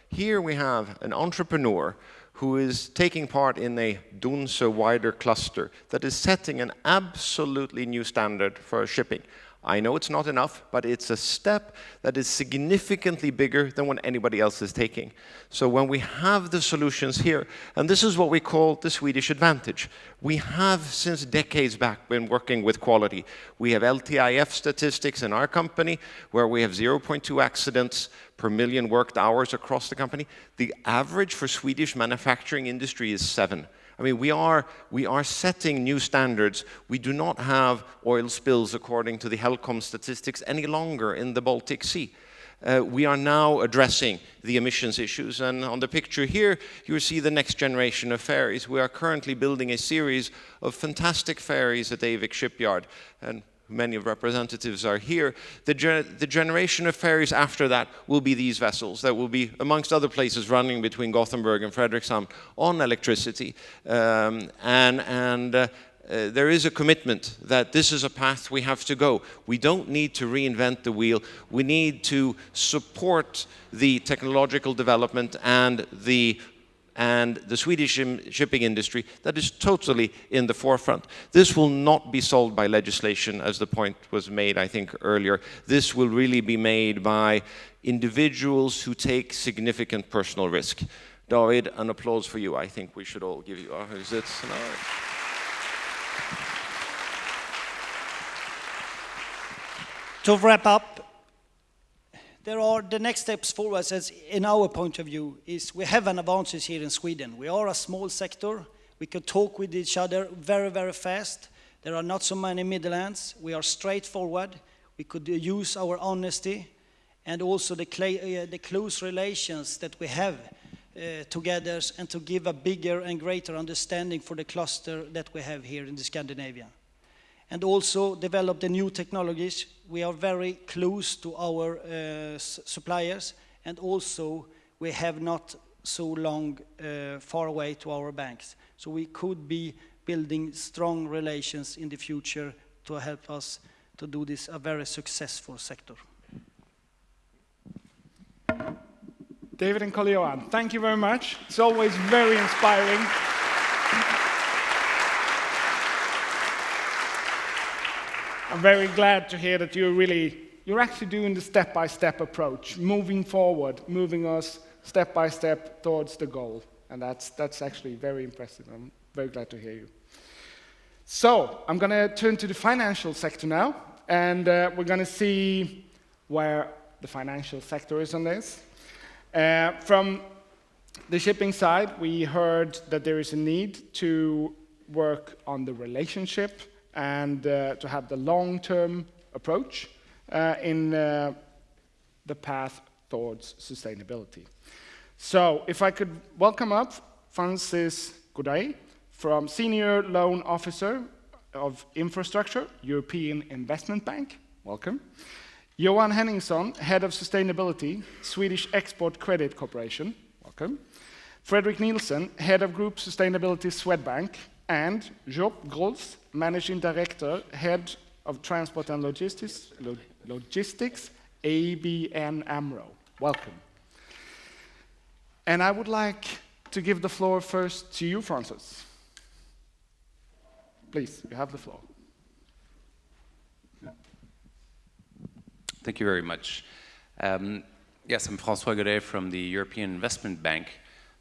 [SPEAKER 5] Here we have an entrepreneur who is taking part in a Donsö wider cluster that is setting an absolutely new standard for shipping. I know it's not enough, but it's a step that is significantly bigger than what anybody else is taking. So when we have the solutions here, and this is what we call the Swedish advantage. We have, since decades back, been working with quality. We have LTIF statistics in our company, where we have 0.2 accidents per million worked hours across the company. The average for Swedish manufacturing industry is 7. I mean, we are setting new standards. We do not have oil spills, according to the HELCOM statistics, any longer in the Baltic Sea. We are now addressing the emissions issues. And on the picture here, you see the next generation of ferries. We are currently building a series of fantastic ferries at Avik Shipyard. And many of representatives are here. The generation of ferries after that will be these vessels that will be, amongst other places, running between Gothenburg and Frederikshamn on electricity. There is a commitment that this is a path we have to go. We don't need to reinvent the wheel. We need to support the technological development and the Swedish shipping industry that is totally in the forefront. This will not be solved by legislation, as the point was made, I think, earlier. This will really be made by individuals who take significant personal risk. David, an applause for you. I think we should all give you our visits.
[SPEAKER 6] To wrap up, the next steps forward, as in our point of view, is we have an advantage here in Sweden. We are a small sector. We can talk with each other very, very fast. There are not so many middlehands. We are straightforward. We could use our honesty and also the close relations that we have together, and to give a bigger and greater understanding for the cluster that we have here in the Scandinavia. And also develop the new technologies. We are very close to our suppliers, and also we have not so long far away to our banks. So we could be building strong relations in the future to help us to do this a very successful sector.
[SPEAKER 3] David and Carl-Johan, thank you very much. It's always very inspiring. I'm very glad to hear that you're actually doing the step-by-step approach, moving forward, moving us step by step towards the goal. And that's actually very impressive. I'm very glad to hear you. So I'm going to turn to the financial sector now, and we're going to see where the financial sector is on this. From the shipping side, we heard that there is a need to work on the relationship and to have the long-term approach in the path towards sustainability. So if I could welcome up Francis Goday, from Senior Loan Officer of Infrastructure, European Investment Bank. Welcome. Johan Henningsson, Head of Sustainability, Swedish Export Credit Corporation. Welcome. Fredrik Nielsen, Head of Group Sustainability, Swedbank. And Job Grols, Managing Director, Head of Transport and Logistics, ABN AMRO. Welcome. And I would like to give the floor first to you, Francis. Please, you have the floor.
[SPEAKER 7] Thank you very much. Yes, I'm François Godet from the European Investment Bank.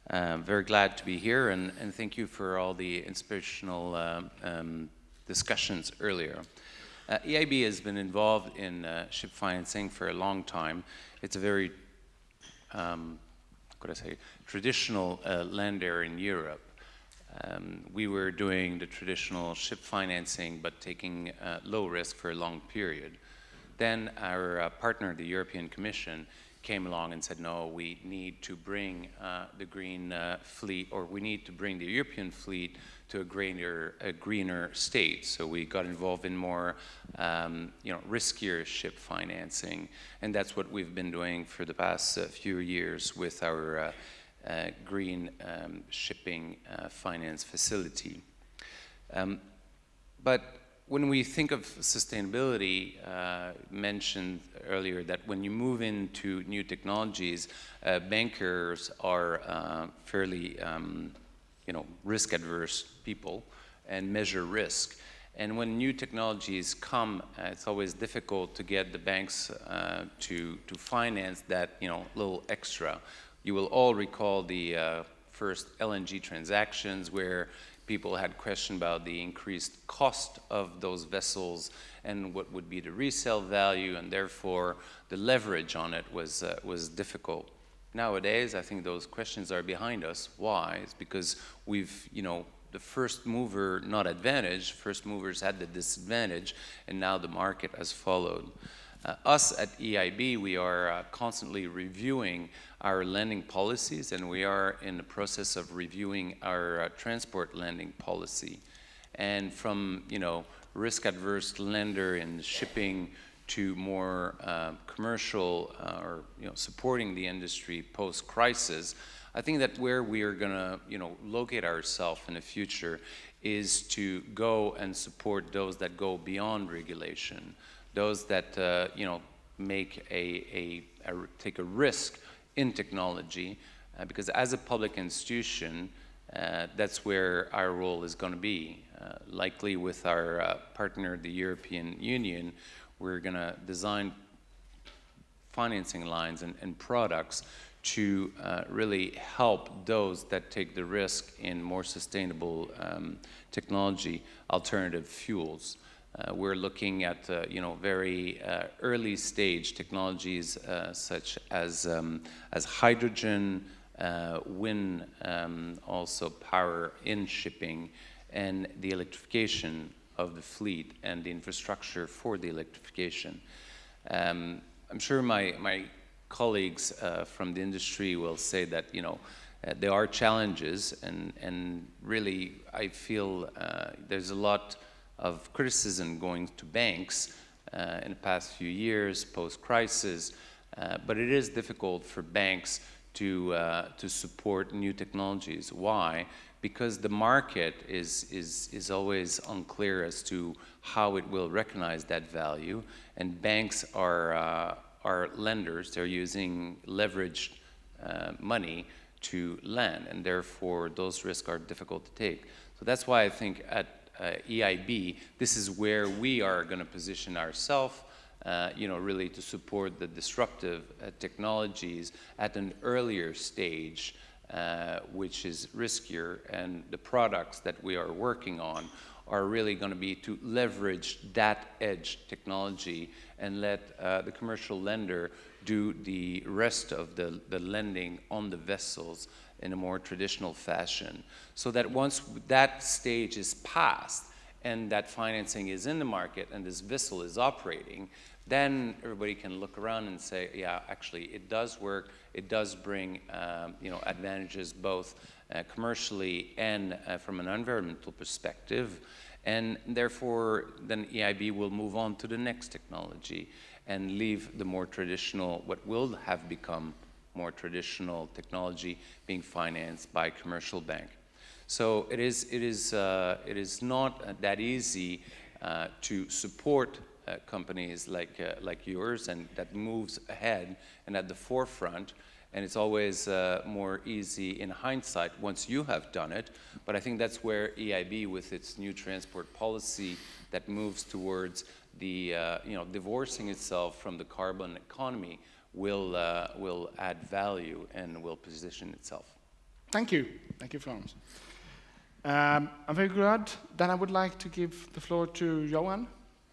[SPEAKER 7] Very glad to be here, and thank you for all the inspirational discussions earlier. EIB has been involved in ship financing for a long time. It's a very, traditional lender in Europe. We were doing the traditional ship financing, but taking low risk for a long period. Then our partner, the European Commission, came along and said, no, we need to bring the green fleet, or we need to bring the European fleet to a greener state. So we got involved in more riskier ship financing, and that's what we've been doing for the past few years with our green shipping finance facility. But when we think of sustainability, mentioned earlier that when you move into new technologies, bankers are fairly risk-averse people and measure risk. And when new technologies come, it's always difficult to get the banks to finance that, little extra. You will all recall the first LNG transactions where people had questions about the increased cost of those vessels and what would be the resale value, and therefore the leverage on it was difficult. Nowadays, I think those questions are behind us. Why? It's because we've, the first mover, not advantage, first movers had the disadvantage, and now the market has followed. Us at EIB, we are constantly reviewing our lending policies, and we are in the process of reviewing our transport lending policy. And from, risk-adverse lender in shipping to more commercial or, supporting the industry post-crisis, I think that where we are going to, locate ourselves in the future is to go and support those that go beyond regulation, those that make take a risk in technology, because as a public institution, that's where our role is going to be. Likely with our partner, the European Union, we're going to design financing lines and products to really help those that take the risk in more sustainable technology, alternative fuels. We're looking at very early stage technologies such as hydrogen, wind, also power in shipping, and the electrification of the fleet and the infrastructure for the electrification. I'm sure my colleagues from the industry will say that there are challenges, and really I feel there's a lot of criticism going to banks in the past few years, post-crisis, but it is difficult for banks to support new technologies. Why? Because the market is always unclear as to how it will recognize that value, and banks are lenders. They're using leveraged money to lend, and therefore those risks are difficult to take. So that's why I think at EIB, this is where we are going to position ourselves, really to support the disruptive technologies at an earlier stage, which is riskier, and the products that we are working on are really going to be to leverage that edge technology and let the commercial lender do the rest of the lending on the vessels in a more traditional fashion. So that once that stage is passed and that financing is in the market and this vessel is operating, then everybody can look around and say, yeah, actually it does work, it does bring advantages both commercially and from an environmental perspective, and therefore then EIB will move on to the next technology and leave the more traditional, what will have become more traditional technology being financed by commercial bank. So it is not that easy to support companies like yours, and that moves ahead and at the forefront, and it's always more easy in hindsight once you have done it. But I think that's where EIB, with its new transport policy that moves towards the divorcing itself from the carbon economy, will add value and will position itself.
[SPEAKER 3] Thank you, Frans. I'm very glad. Then I would like to give the floor to Johan.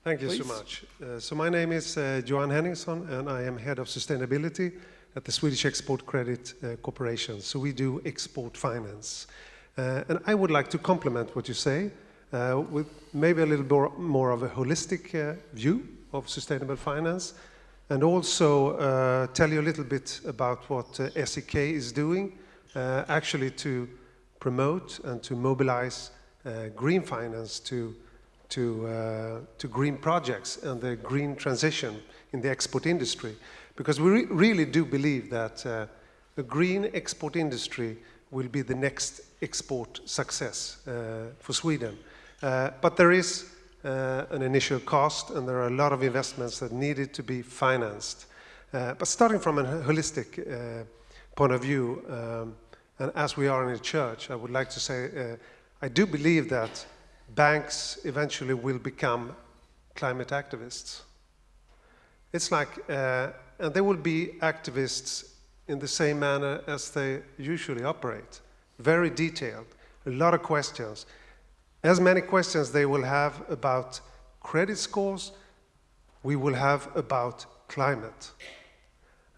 [SPEAKER 8] Thank you
[SPEAKER 3] Please.
[SPEAKER 8] so much. So my name is Johan Henningsson, and I am head of sustainability at the Swedish Export Credit Corporation. So we do export finance. And I would like to complement what you say with maybe a little more of a holistic view of sustainable finance, and also tell you a little bit about what SEK is doing actually to promote and to mobilize green finance to green projects and the green transition in the export industry. Because we really do believe that a green export industry will be the next export success for Sweden. But there is an initial cost, and there are a lot of investments that needed to be financed. But starting from a holistic point of view, and as we are in a church, I would like to say I do believe that banks eventually will become climate activists. It's like, and they will be activists in the same manner as they usually operate. Very detailed, a lot of questions. As many questions they will have about credit scores, we will have about climate.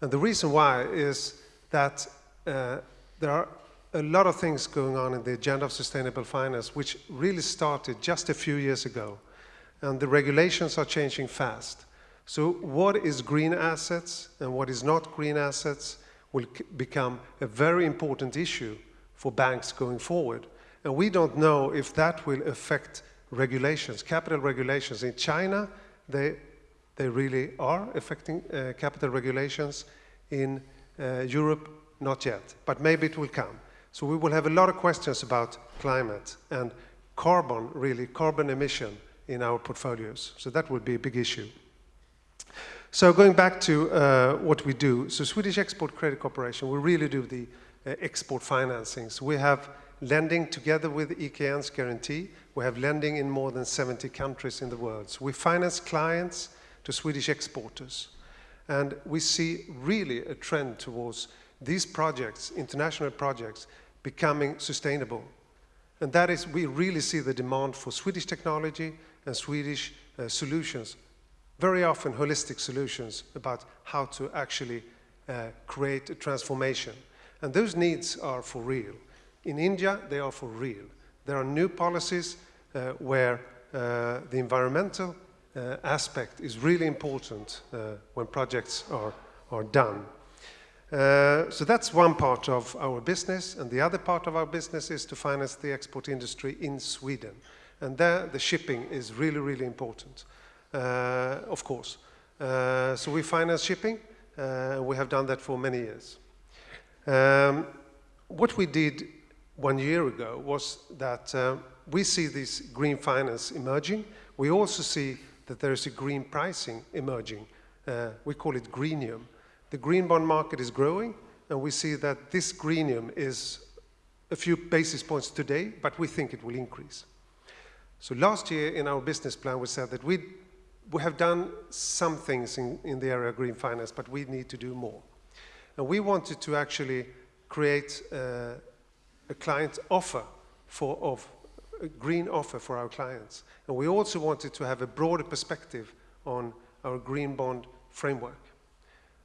[SPEAKER 8] And the reason why is that there are a lot of things going on in the agenda of sustainable finance, which really started just a few years ago. And the regulations are changing fast. So what is green assets and what is not green assets will become a very important issue for banks going forward. And we don't know if that will affect regulations, capital regulations. In China, they really are affecting capital regulations. In Europe, not yet, but maybe it will come. So we will have a lot of questions about climate and carbon, really, carbon emission in our portfolios. So that would be a big issue. So going back to what we do, so Swedish Export Credit Corporation, we really do the export financings. We have lending together with EKN's guarantee. We have lending in more than 70 countries in the world. So we finance clients to Swedish exporters. And we see really a trend towards these projects, international projects, becoming sustainable. And that is, we really see the demand for Swedish technology and Swedish solutions, very often holistic solutions about how to actually create a transformation. And those needs are for real. In India, they are for real. There are new policies where the environmental aspect is really important when projects are done. So that's one part of our business, and the other part of our business is to finance the export industry in Sweden. And there, the shipping is really, really important, of course. So we finance shipping. We have done that for many years. What we did 1 year ago was that we see this green finance emerging. We also see that there is a green pricing emerging. We call it greenium. The green bond market is growing, and we see that this greenium is a few basis points today, but we think it will increase. So last year in our business plan, we said that we have done some things in the area of green finance, but we need to do more. And we wanted to actually create a client offer a green offer for our clients. And we also wanted to have a broader perspective on our green bond framework.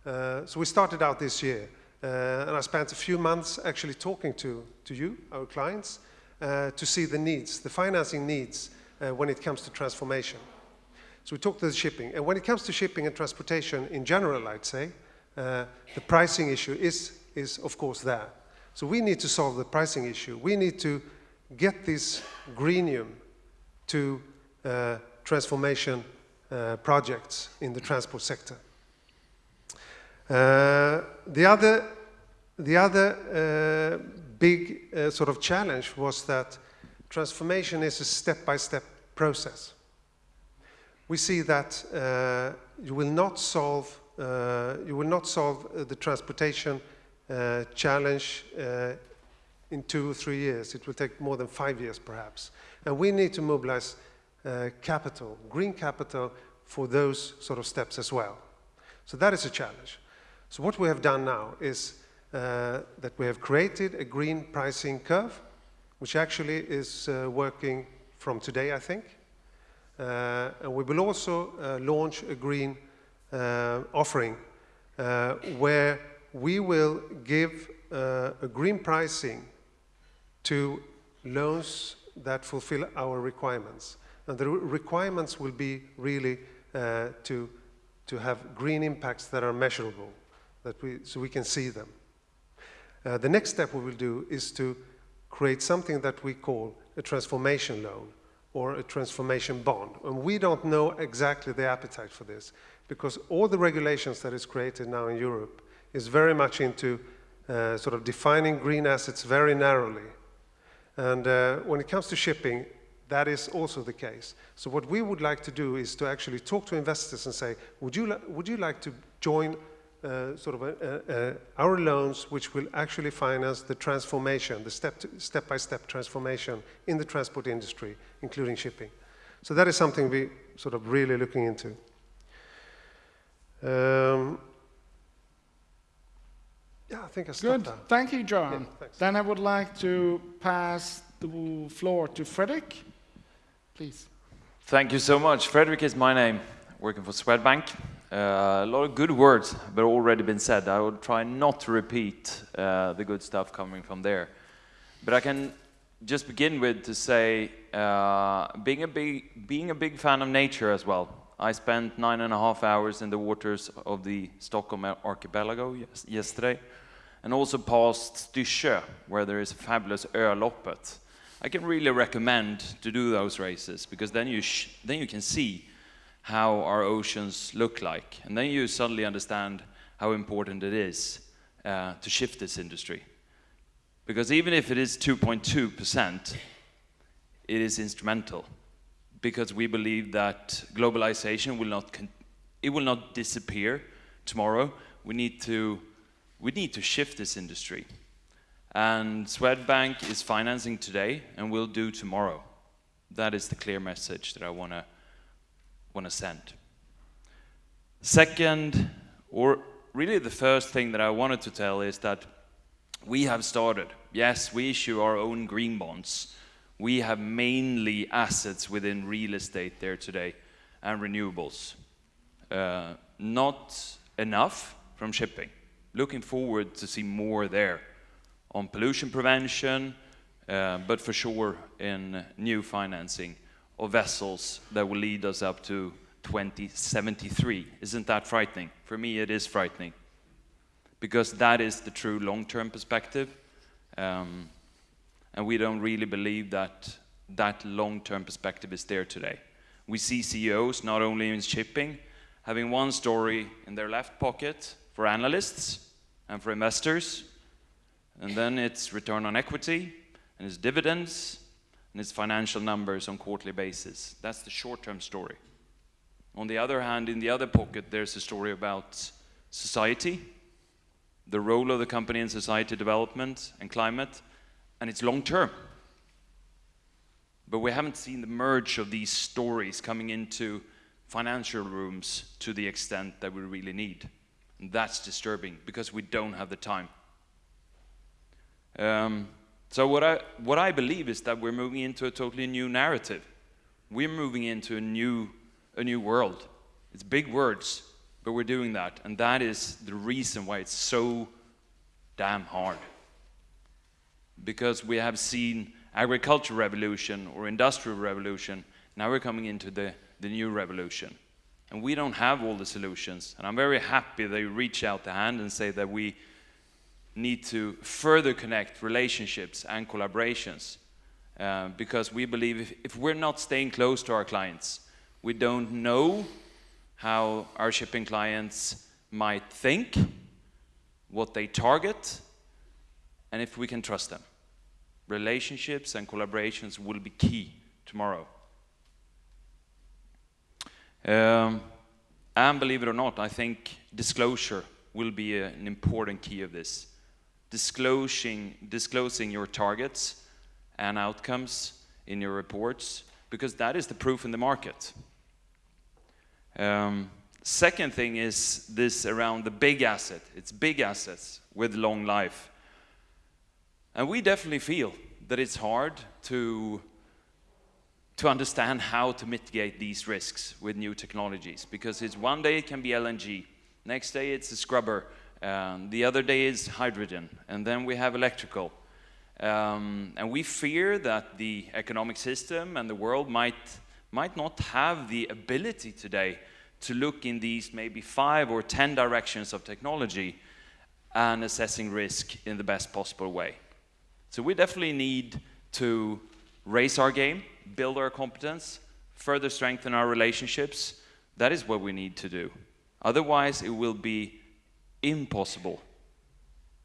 [SPEAKER 8] So we started out this year, and I spent a few months actually talking to you, our clients, to see the needs, the financing needs when it comes to transformation. So we talked to the shipping. And when it comes to shipping and transportation in general, I'd say, the pricing issue is of course there. So we need to solve the pricing issue. We need to get this greenium to transformation projects in the transport sector. The other big sort of challenge was that transformation is a step-by-step process. We see that you will not solve the transportation challenge in 2 or 3 years. It will take more than 5 years, perhaps. And we need to mobilize capital, green capital, for those sort of steps as well. So that is a challenge. So what we have done now is that we have created a green pricing curve, which actually is working from today, I think. And we will also launch a green offering where we will give a green pricing to loans that fulfill our requirements. And the requirements will be really to have green impacts that are measurable, so we can see them. The next step we will do is to create something that we call a transformation loan or a transformation bond. And we don't know exactly the appetite for this, because all the regulations that is created now in Europe is very much into sort of defining green assets very narrowly. And when it comes to shipping, that is also the case. So what we would like to do is to actually talk to investors and say, would you like to join our loans which will actually finance the transformation, the step-by-step transformation in the transport industry, including shipping. So that is something we sort of really looking into. Yeah, I think I stopped
[SPEAKER 3] Good.
[SPEAKER 8] there.
[SPEAKER 3] Thank you, John.
[SPEAKER 8] Yeah, thanks.
[SPEAKER 3] Then I would like to pass the floor to Fredrik. Please.
[SPEAKER 9] Thank you so much. Fredrik is my name, working for Swedbank. A lot of good words have already been said. I will try not to repeat the good stuff coming from there. But I can just begin with to say, being a big fan of nature as well. I spent 9.5 hours in the waters of the Stockholm archipelago yesterday, and also past Donsö, where there is a fabulous Öloppet. I can really recommend to do those races, because then you can see how our oceans look like, and then you suddenly understand how important it is to shift this industry. Because even if it is 2.2%, it is instrumental, because we believe that globalization will not disappear tomorrow. We need to shift this industry. And Swedbank is financing today and will do tomorrow. That is the clear message that I want to send. Second, or really the first thing that I wanted to tell, is that we have started. Yes, we issue our own green bonds. We have mainly assets within real estate there today and renewables. Not enough from shipping. Looking forward to see more there on pollution prevention, but for sure in new financing of vessels that will lead us up to 2073. Isn't that frightening? For me, it is frightening, because that is the true long-term perspective. And we don't really believe that that long-term perspective is there today. We see CEOs, not only in shipping, having one story in their left pocket for analysts and for investors, and then it's return on equity, and it's dividends, and it's financial numbers on quarterly basis. That's the short-term story. On the other hand, in the other pocket, there's a story about society, the role of the company in society development and climate, and it's long-term. But we haven't seen the merge of these stories coming into financial rooms to the extent that we really need. And that's disturbing, because we don't have the time. So what I believe is that we're moving into a totally new narrative. We're moving into a new world. It's big words, but we're doing that. And that is the reason why it's so damn hard. Because we have seen agricultural revolution or industrial revolution, now we're coming into the new revolution. And we don't have all the solutions. And I'm very happy they reach out the hand and say that we need to further connect relationships and collaborations. Because we believe if we're not staying close to our clients, we don't know how our shipping clients might think, what they target, and if we can trust them. Relationships and collaborations will be key tomorrow. And believe it or not, I think disclosure will be an important key of this. Disclosing your targets and outcomes in your reports, because that is the proof in the market. Second thing is this around the big asset. It's big assets with long life. And we definitely feel that it's hard to understand how to mitigate these risks with new technologies, because it's one day it can be LNG, next day it's a scrubber, the other day is hydrogen, and then we have electrical. And we fear that the economic system and the world might not have the ability today to look in these maybe 5 or 10 directions of technology and assessing risk in the best possible way. So we definitely need to raise our game, build our competence, further strengthen our relationships. That is what we need to do. Otherwise, it will be impossible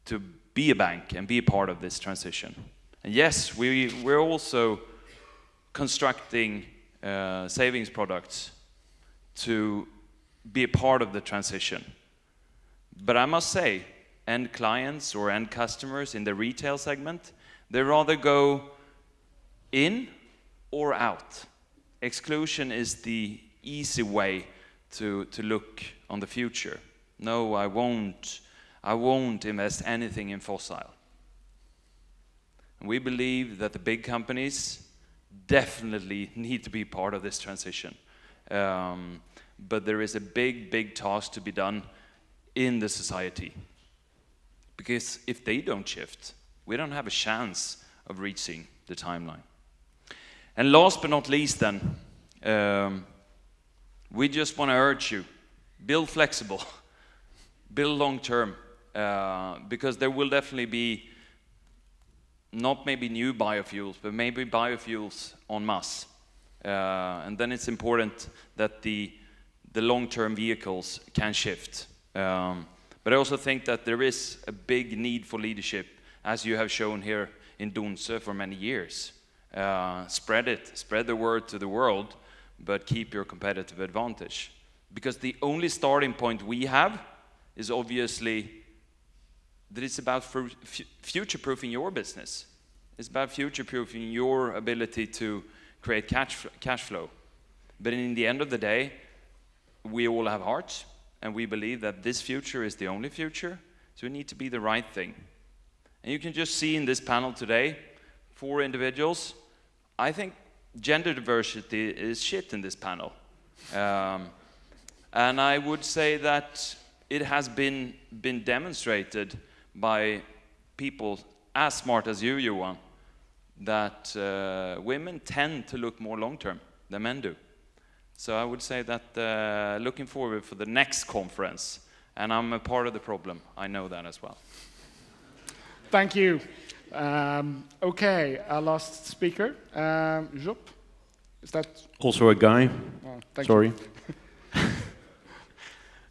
[SPEAKER 9] to be a bank and be a part of this transition. And yes, we're also constructing savings products to be a part of the transition. But I must say, end clients or end customers in the retail segment, they rather go in or out. Exclusion is the easy way to look on the future. No, I won't invest anything in fossil. And we believe that the big companies definitely need to be part of this transition. But there is a big task to be done in the society. Because if they don't shift, we don't have a chance of reaching the timeline. And last but not least then, we just want to urge you, build flexible, build long term, because there will definitely be not maybe new biofuels, but maybe biofuels en masse. And then it's important that the long-term vehicles can shift. But I also think that there is a big need for leadership, as you have shown here in Donsö for many years. Spread the word to the world, but keep your competitive advantage. Because the only starting point we have is obviously that it's about future-proofing your business. It's about future-proofing your ability to create cash flow. But in the end of the day, we all have hearts, and we believe that this future is the only future, so we need to be the right thing. And you can just see in this panel today, 4 individuals. I think gender diversity is shit in this panel. And I would say that it has been demonstrated by people as smart as you, Johan, that women tend to look more long-term than men do. So I would say that looking forward for the next conference, and I'm a part of the problem, I know that as well.
[SPEAKER 3] Thank you. Okay, our last speaker, Job. Is that
[SPEAKER 10] also a guy?
[SPEAKER 3] Oh, thank
[SPEAKER 10] Sorry.
[SPEAKER 3] you.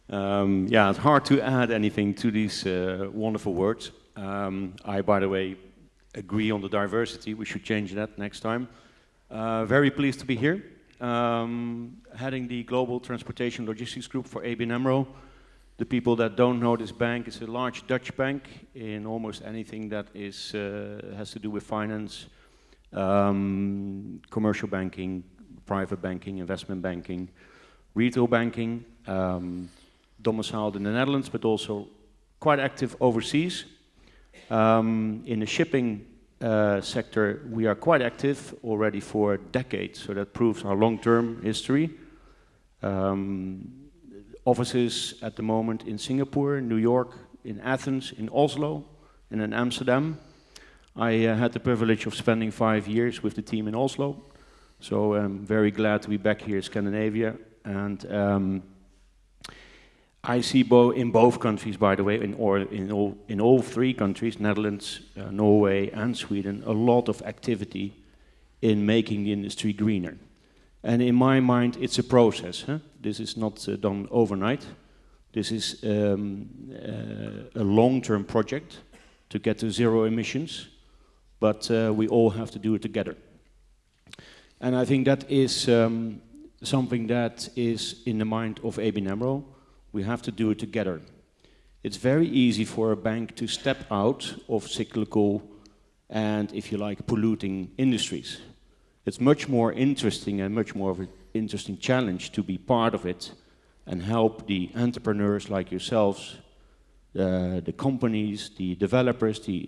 [SPEAKER 10] Yeah, it's hard to add anything to these wonderful words. I, by the way, agree on the diversity. We should change that next time. Very pleased to be here. Heading the Global Transportation Logistics Group for ABN AMRO. The people that don't know this bank, is a large Dutch bank in almost anything that is has to do with finance, commercial banking, private banking, investment banking, retail banking, domiciled in the Netherlands, but also quite active overseas. In the shipping sector, we are quite active already for decades, so that proves our long-term history. Offices at the moment in Singapore, New York, in Athens, in Oslo, and in Amsterdam. I had the privilege of spending 5 years with the team in Oslo, so I'm very glad to be back here in Scandinavia. And I see in both countries, by the way, in all 3 countries, Netherlands, Norway, and Sweden, a lot of activity in making the industry greener. And in my mind, it's a process. This is not done overnight. This is a long-term project to get to zero emissions, but we all have to do it together. And I think that is something that is in the mind of ABN AMRO. We have to do it together. It's very easy for a bank to step out of cyclical and, if you like, polluting industries. It's much more interesting and much more of an interesting challenge to be part of it and help the entrepreneurs like yourselves, the companies, the developers, the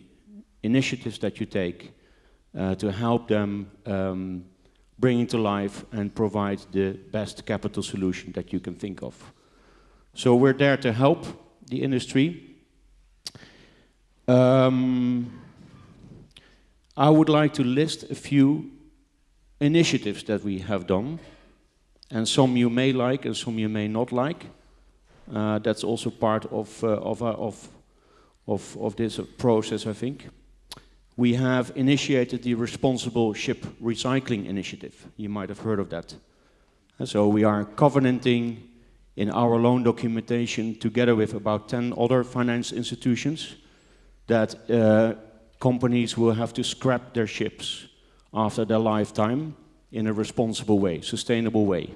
[SPEAKER 10] initiatives that you take to help them bring it to life and provide the best capital solution that you can think of. So we're there to help the industry. I would like to list a few initiatives that we have done, and some you may like and some you may not like. That's also part of this process, I think. We have initiated the Responsible Ship Recycling Initiative. You might have heard of that. And so we are covenanting in our loan documentation together with about 10 other finance institutions that companies will have to scrap their ships after their lifetime in a responsible way, sustainable way.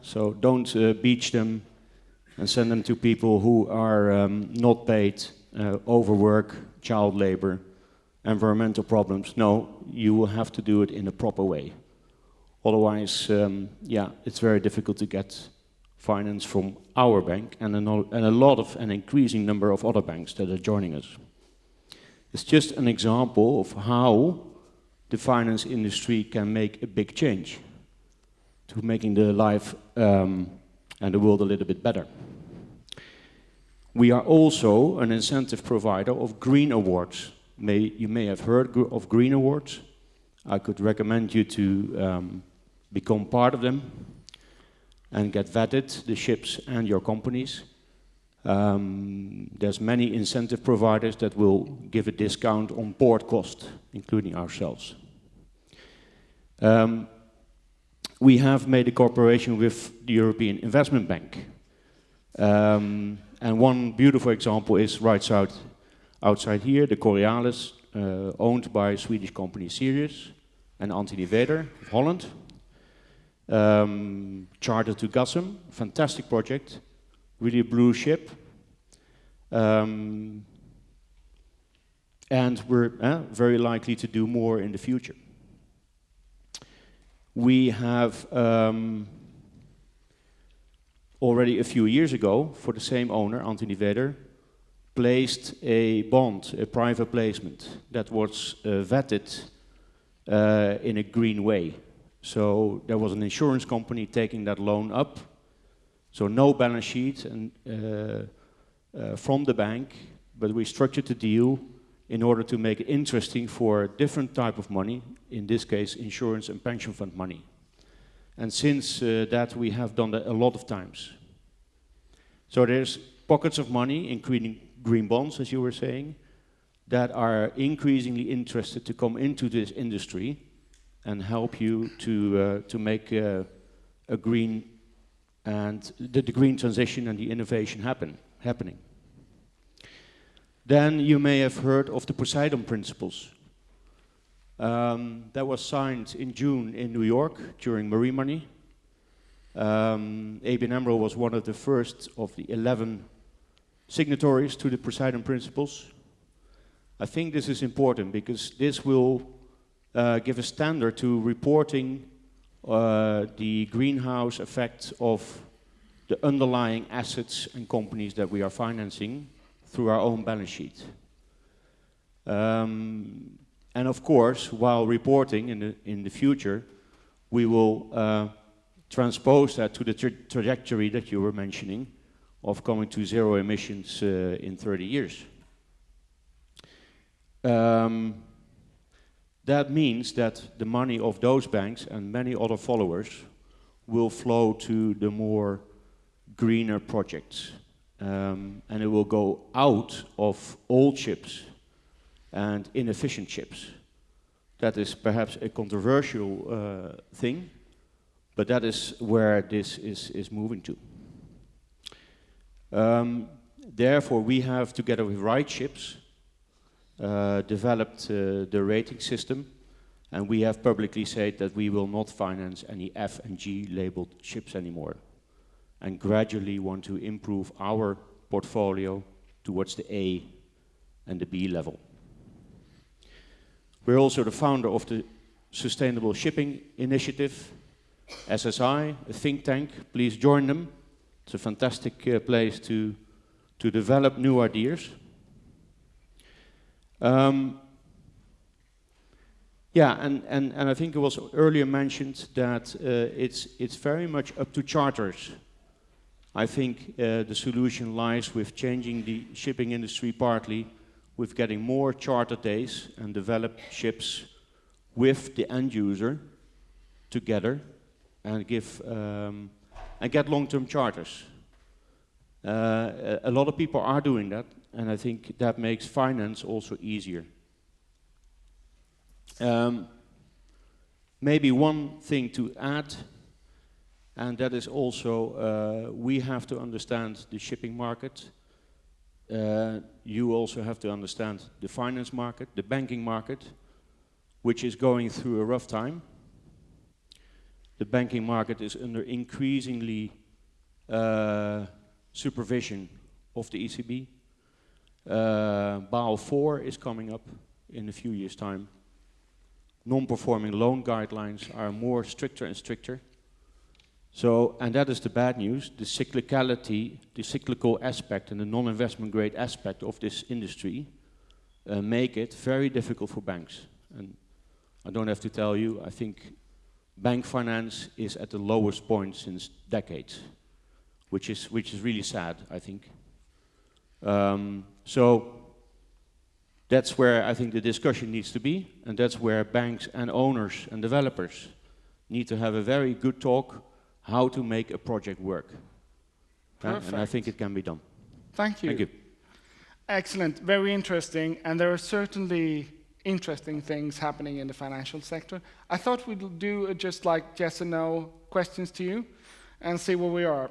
[SPEAKER 10] So don't beach them and send them to people who are not paid, overwork, child labor, environmental problems. No, you will have to do it in a proper way. Otherwise, yeah, it's very difficult to get finance from our bank and an increasing number of other banks that are joining us. It's just an example of how the finance industry can make a big change to making the life and the world a little bit better. We are also an incentive provider of green awards. You may have heard of green awards. I could recommend you to become part of them and get vetted, the ships and your companies. There's many incentive providers that will give a discount on board cost, including ourselves. We have made a cooperation with the European Investment Bank. And one beautiful example is right outside here, the Coriolis, owned by Swedish company Sirius and Anthony Weder of Holland. Chartered to Gassum, fantastic project, really a blue ship. And we're very likely to do more in the future. We have already a few years ago, for the same owner, Anthony Weder, placed a bond, a private placement, that was vetted in a green way. So there was an insurance company taking that loan up, so no balance sheet and from the bank, but we structured the deal in order to make it interesting for a different type of money, in this case insurance and pension fund money. And since that we have done that a lot of times. So there's pockets of money, including green bonds, as you were saying, that are increasingly interested to come into this industry and help you to make a green and the green transition and the innovation happening. Then you may have heard of the Poseidon Principles. That was signed in June in New York during Marine Money. ABN AMRO was one of the first of the 11 signatories to the Poseidon Principles. I think this is important because this will give a standard to reporting the greenhouse effect of the underlying assets and companies that we are financing through our own balance sheet. And of course, while reporting in the future, we will transpose that to the trajectory that you were mentioning of coming to zero emissions in 30 years. That means that the money of those banks and many other followers will flow to the more greener projects. And it will go out of old ships and inefficient ships. That is perhaps a controversial thing, but that is where this is moving to. Therefore, we have, together with RightShips, developed the rating system, and we have publicly said that we will not finance any F and G labeled ships anymore, and gradually want to improve our portfolio towards the A and the B level. We're also the founder of the Sustainable Shipping Initiative, SSI, a think tank. Please join them. It's a fantastic place to develop new ideas. Yeah, and I think it was earlier mentioned that it's very much up to charters. I think the solution lies with changing the shipping industry partly, with getting more charter days and develop ships with the end user together and give and get long-term charters. A lot of people are doing that, and I think that makes finance also easier. Maybe one thing to add, and that is also we have to understand the shipping market. You also have to understand the finance market, the banking market, which is going through a rough time. The banking market is under increasingly supervision of the ECB. Basel IV is coming up in a few years' time. Non-performing loan guidelines are more stricter and stricter. So, and that is the bad news, the cyclicality, the cyclical aspect and the non-investment grade aspect of this industry make it very difficult for banks. And I don't have to tell you, I think bank finance is at the lowest point since decades, which is really sad, I think. So that's where I think the discussion needs to be, and that's where banks and owners and developers need to have a very good talk how to make a project work.
[SPEAKER 3] Perfect.
[SPEAKER 10] And I think it can be done.
[SPEAKER 3] Thank you.
[SPEAKER 10] Thank you.
[SPEAKER 3] Excellent, very interesting, and there are certainly interesting things happening in the financial sector. I thought we'd do just like yes and no questions to you and see where we are.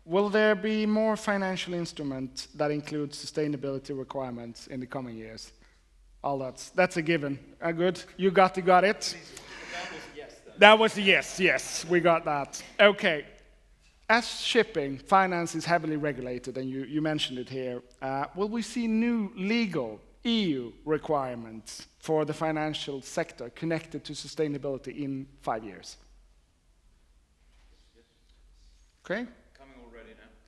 [SPEAKER 3] Will there be more financial instruments that include sustainability requirements in the coming years? All that's a given. Good, you got it. That was a yes, yes, we got that. Okay, as shipping, finance is heavily regulated, and you mentioned it here. Will we see new legal EU requirements for the financial sector connected to sustainability in 5 years? Okay.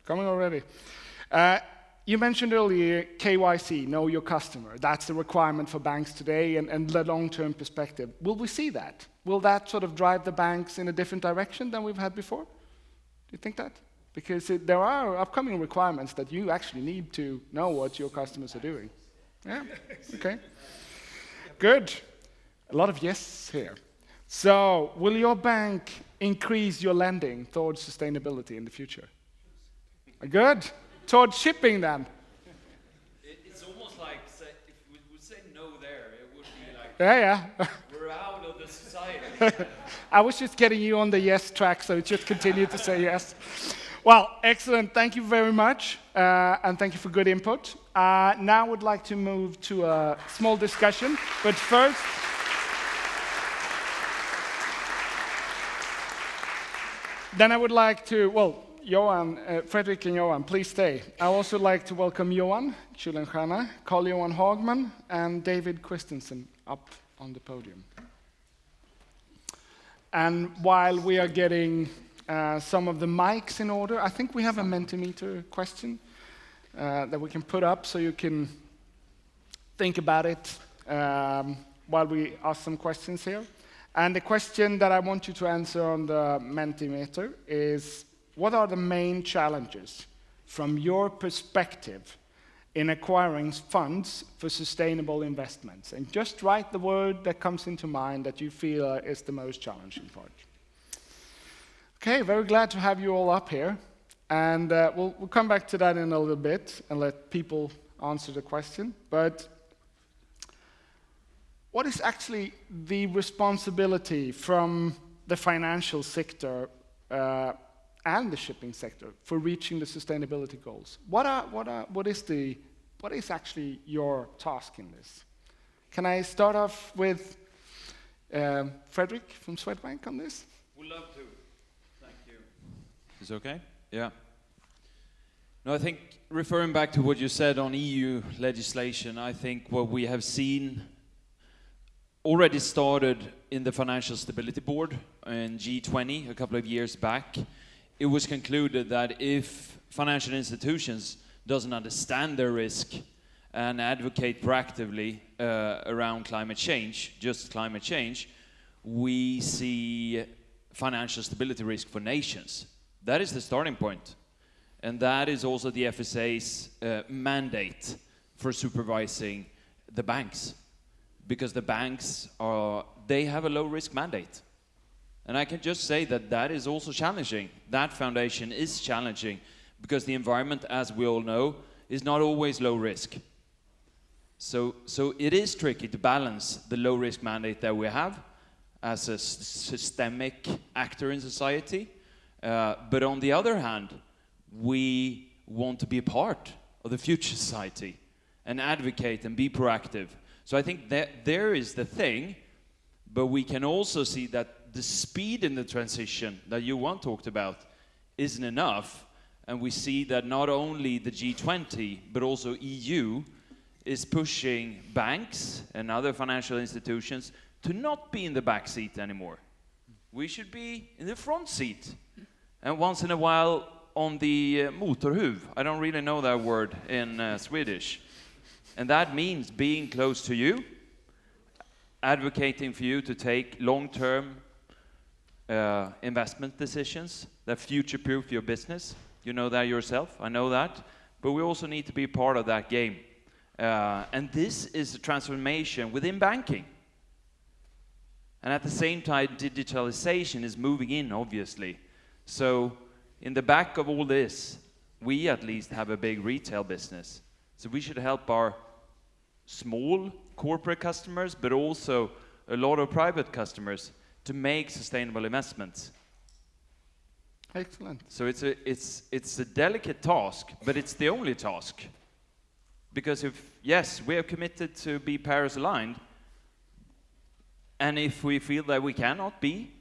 [SPEAKER 3] Coming already. You mentioned earlier KYC, know your customer. That's the requirement for banks today and the long-term perspective. Will we see that? Will that sort of drive the banks in a different direction than we've had before? Do you think that? Because there are upcoming requirements that you actually need to know what your customers are doing. Yeah, okay. Good. A lot of yes here. So, will your bank increase your lending towards sustainability in the future? Good. Towards shipping then?
[SPEAKER 9] It's almost like, if we would say no there, it would be like,
[SPEAKER 3] Yeah.
[SPEAKER 9] we're out of the society.
[SPEAKER 3] I was just getting you on the yes track, so just continue to say yes. Well, excellent. Thank you very much, and thank you for good input. Now I would like to move to a small discussion, but first, then I would like to, Johan, Fredrik and Johan, please stay. I also like to welcome Johan Kuylenstierna, Carl-Johan Hagman, and David Christensen up on the podium. And while we are getting some of the mics in order, I think we have a Mentimeter question that we can put up so you can think about it while we ask some questions here. And the question that I want you to answer on the Mentimeter is, what are the main challenges from your perspective in acquiring funds for sustainable investments? And just write the word that comes into mind that you feel is the most challenging part. Okay, very glad to have you all up here. And we'll come back to that in a little bit and let people answer the question. But what is actually the responsibility from the financial sector and the shipping sector for reaching the sustainability goals? What is actually your task in this? Can I start off with Fredrik from Swedbank on this?
[SPEAKER 9] Would love to. Thank you. Is it okay? Yeah. No, I think referring back to what you said on EU legislation, I think what we have seen already started in the Financial Stability Board in G20 a couple of years back. It was concluded that if financial institutions doesn't understand their risk and advocate proactively around climate change, just climate change, we see financial stability risk for nations. That is the starting point. And that is also the FSA's mandate for supervising the banks. Because the banks they have a low risk mandate. And I can just say that that is also challenging. That foundation is challenging because the environment, as we all know, is not always low risk. So it is tricky to balance the low risk mandate that we have as a systemic actor in society. But on the other hand, we want to be a part of the future society and advocate and be proactive. So I think that there is the thing, but we can also see that the speed in the transition that Johan talked about isn't enough. And we see that not only the G20, but also EU is pushing banks and other financial institutions to not be in the back seat anymore. We should be in the front seat. And once in a while on the motorhuv. I don't really know that word in Swedish. And that means being close to you, advocating for you to take long-term investment decisions that future-proof your business. You know that yourself, I know that. But we also need to be part of that game. And this is a transformation within banking. And at the same time, digitalization is moving in, obviously. So in the back of all this, we at least have a big retail business. So we should help our small corporate customers, but also a lot of private customers to make sustainable investments.
[SPEAKER 3] Excellent.
[SPEAKER 9] So it's a delicate task, but it's the only task. Because yes, we are committed to be Paris aligned, and if we feel that we cannot be,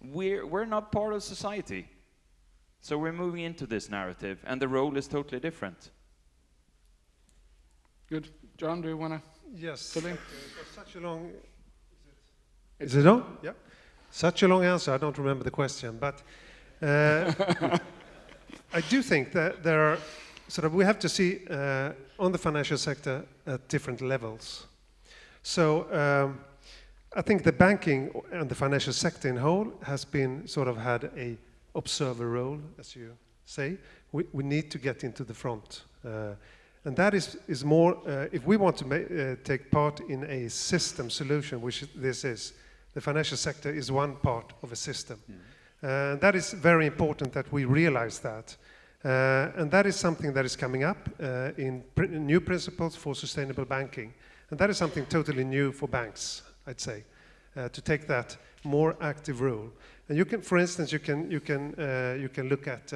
[SPEAKER 9] we're not part of society. So we're moving into this narrative, and the role is totally different.
[SPEAKER 3] Good. John, do you want to
[SPEAKER 8] Yes.
[SPEAKER 3] fill in?
[SPEAKER 8] Such a long... Is it on? Yeah. Such a long answer, I don't remember the question, but I do think that there are we have to see on the financial sector at different levels. So I think the banking and the financial sector in whole has been had a observer role, as you say. We need to get into the front. And that is more, if we want to take part in a system solution, which this is, the financial sector is one part of a system. That is very important that we realize that. And that is something that is coming up in new principles for sustainable banking. And that is something totally new for banks, I'd say, to take that more active role. And you can, for instance, you can look at,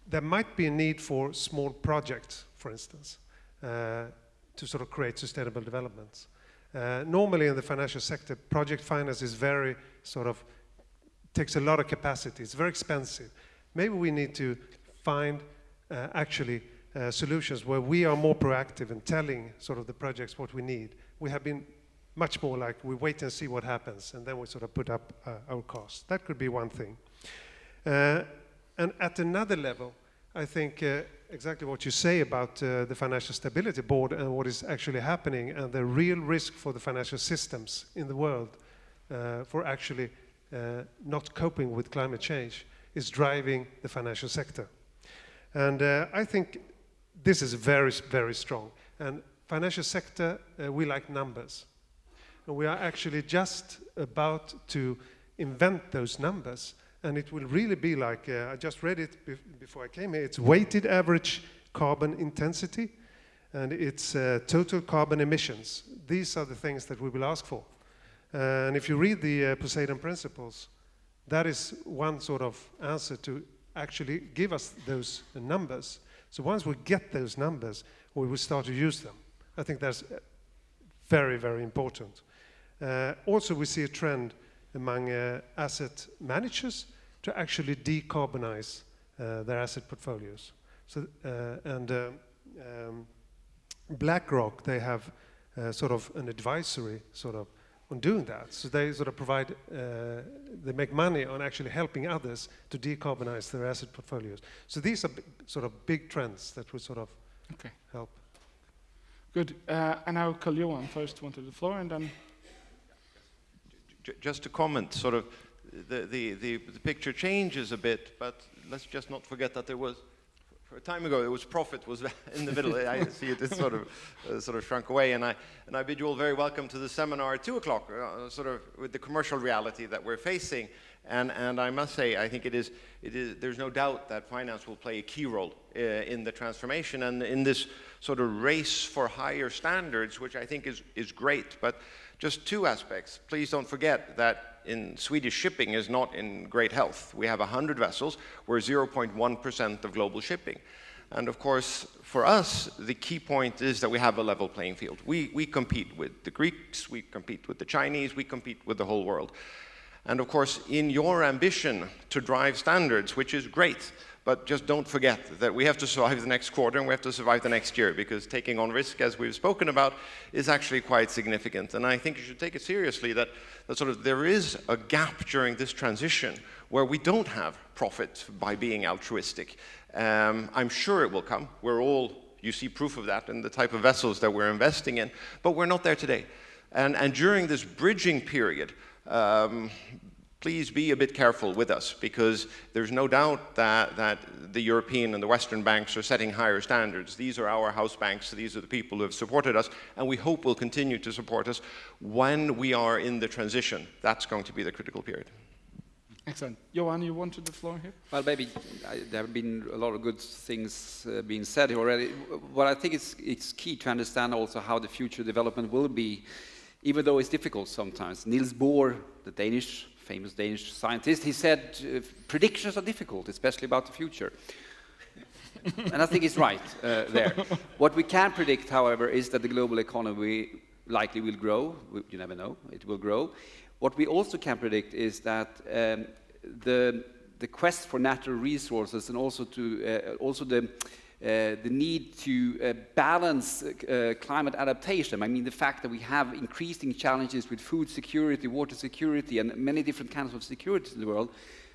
[SPEAKER 8] there might be a need for small projects, for instance, to create sustainable developments. Normally in the financial sector, project finance is very takes a lot of capacity. It's very expensive. Maybe we need to find solutions where we are more proactive in telling the projects what we need. We have been much more like we wait and see what happens, and then we put up our costs. That could be one thing. And at another level, I think exactly what you say about the Financial Stability Board and what is actually happening and the real risk for the financial systems in the world for actually not coping with climate change is driving the financial sector. And I think this is very, very strong. And financial sector, we like numbers. And we are actually just about to invent those numbers. And it will really be like, I just read it before I came here, it's weighted average carbon intensity, and it's total carbon emissions. These are the things that we will ask for. And if you read the Poseidon Principles, that is one answer to actually give us those numbers. So once we get those numbers, we will start to use them. I think that's very, very important. Also, we see a trend among asset managers to actually decarbonize their asset portfolios. So, BlackRock, they have an advisory on doing that. So they provide, they make money on actually helping others to decarbonize their asset portfolios. So these are big trends that will help.
[SPEAKER 3] Good. And I will call Johan first, one to the floor, and then...
[SPEAKER 5] Just to comment, the picture changes a bit, but let's just not forget that there was, for a time ago, profit was in the middle. I see it sort of shrunk away, and I bid you all very welcome to the seminar at 2 o'clock, with the commercial reality that we're facing. And I must say, I think it is. There's no doubt that finance will play a key role in the transformation and in this race for higher standards, which I think is great. But just two aspects. Please don't forget that in Swedish shipping is not in great health. We have 100 vessels. We're 0.1% of global shipping. And of course, for us, the key point is that we have a level playing field. We compete with the Greeks, we compete with the Chinese, we compete with the whole world. And of course, in your ambition to drive standards, which is great, But just don't forget that we have to survive the next quarter and we have to survive the next year, because taking on risk, as we've spoken about, is actually quite significant. And I think you should take it seriously that sort of there is a gap during this transition where we don't have profit by being altruistic. I'm sure it will come. You see proof of that in the type of vessels that we're investing in, but we're not there today. And during this bridging period, please be a bit careful with us, because there's no doubt that the European and the Western banks are setting higher standards. These are our house banks, these are the people who have supported us, and we hope will continue to support us when we are in the transition. That's going to be the critical period.
[SPEAKER 3] Excellent. Johan, you wanted the floor here?
[SPEAKER 4] Well, maybe there have been a lot of good things being said here already. What I think it's key to understand also how the future development will be, even though it's difficult sometimes. Niels Bohr, the famous Danish scientist, he said predictions are difficult, especially about the future. And I think he's right there. What we can predict, however, is that the global economy likely will grow. You never know, it will grow. What we also can predict is that the quest for natural resources, and also the need to balance climate adaptation. I mean, the fact that we have increasing challenges with food security, water security, and many different kinds of security in the world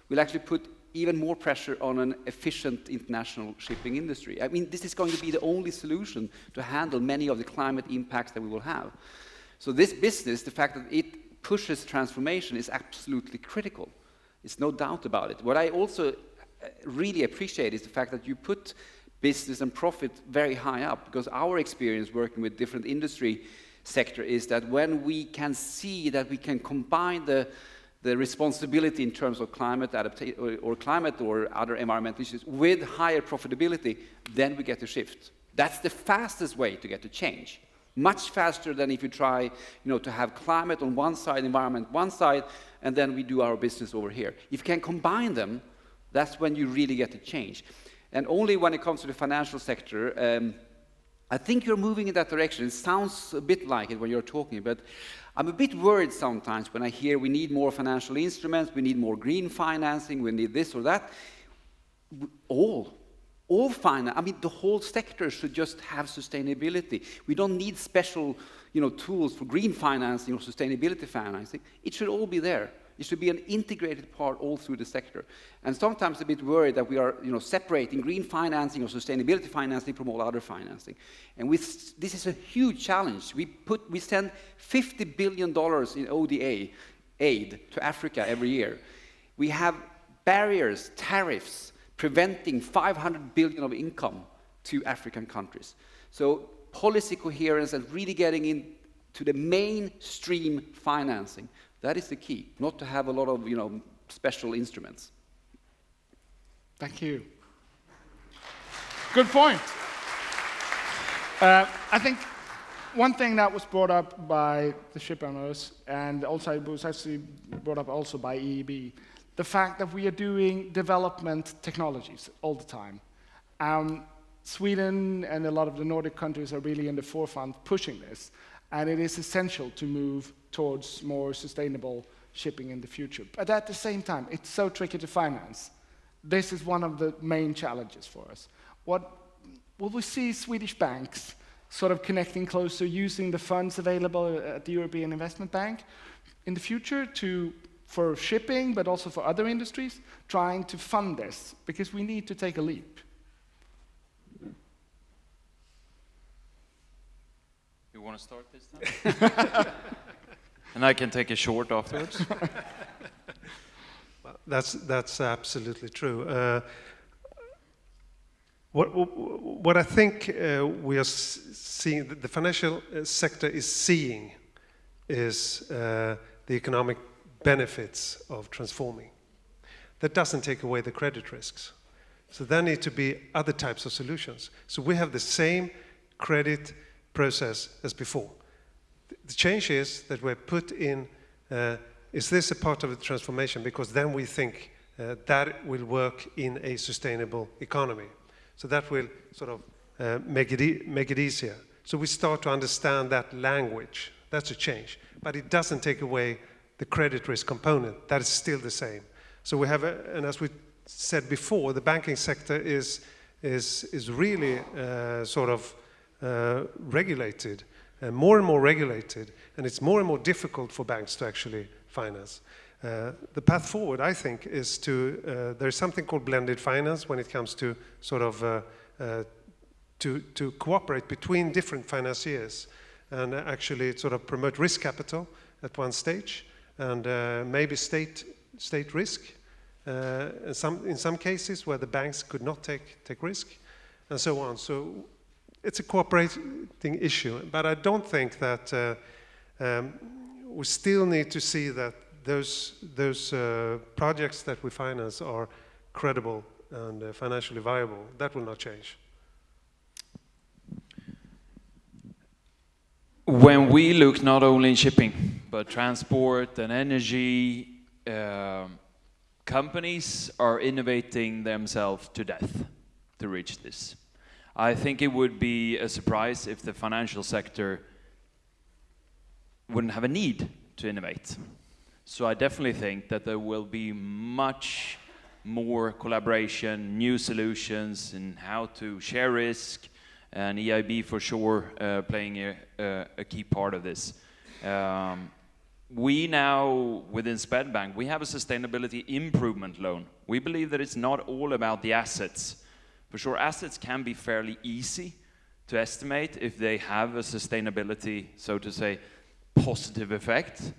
[SPEAKER 4] will actually put even more pressure on an efficient international shipping industry. I mean, this is going to be the only solution to handle many of the climate impacts that we will have. So this business, the fact that it pushes transformation, is absolutely critical. It's no doubt about it. What I also really appreciate is the fact that you put business and profit very high up, because our experience working with different industry sector is that when we can see that we can combine the responsibility in terms of climate adaptation or climate or other environmental issues with higher profitability, then we get a shift. That's the fastest way to get a change. Much faster than if you try, to have climate on one side, environment one side, and then we do our business over here. If you can combine them, that's when you really get a change. And only when it comes to the financial sector, I think you're moving in that direction. It sounds a bit like it when you're talking, but I'm a bit worried sometimes when I hear we need more financial instruments, we need more green financing, we need this or that. All finance, I mean, the whole sector should just have sustainability. We don't need special, tools for green financing or sustainability financing. It should all be there. It should be an integrated part all through the sector. And sometimes a bit worried that we are, separating green financing or sustainability financing from all other financing. And this is a huge challenge. We send $50 billion in ODA aid to Africa every year. We have barriers, tariffs, preventing 500 billion of income to African countries. So policy coherence and really getting into the mainstream financing, that is the key, not to have a lot of special instruments.
[SPEAKER 3] Thank you. Good point. I think one thing that was brought up by the ship owners, and also it was actually brought up also by EEB, the fact that we are doing development technologies all the time. Sweden and a lot of the Nordic countries are really in the forefront pushing this, and it is essential to move towards more sustainable shipping in the future. But at the same time, it's so tricky to finance. This is one of the main challenges for us. Will we see Swedish banks sort of connecting closer, using the funds available at the European Investment Bank in the future for shipping, but also for other industries, trying to fund this, because we need to take a leap.
[SPEAKER 9] You want to start this time? And I can take a short afterwards.
[SPEAKER 8] That's absolutely true. What I think we are seeing, the financial sector is seeing, is the economic benefits of transforming. That doesn't take away the credit risks. So there need to be other types of solutions. So we have the same credit process as before. The change is that we're put in, is this a part of the transformation? Because then we think that will work in a sustainable economy. So that will sort of make it easier. So we start to understand that language. That's a change. But it doesn't take away the credit risk component. That is still the same. So we have, and as we said before, the banking sector is really regulated, more and more regulated, and it's more and more difficult for banks to actually finance. The path forward, I think, is to there's something called blended finance when it comes to to cooperate between different financiers and actually sort of promote risk capital at one stage and maybe state risk in some cases where the banks could not take risk and so on. So it's a cooperating issue, but I don't think that we still need to see that those projects that we finance are credible and financially viable. That will not change.
[SPEAKER 9] When we look not only in shipping, but transport and energy, companies are innovating themselves to death to reach this. I think it would be a surprise if the financial sector wouldn't have a need to innovate. So I definitely think that there will be much more collaboration, new solutions in how to share risk, and EIB for sure playing a key part of this. We now, within Swedbank, we have a sustainability improvement loan. We believe that it's not all about the assets. For sure, assets can be fairly easy to estimate if they have a sustainability, so to say, positive effect.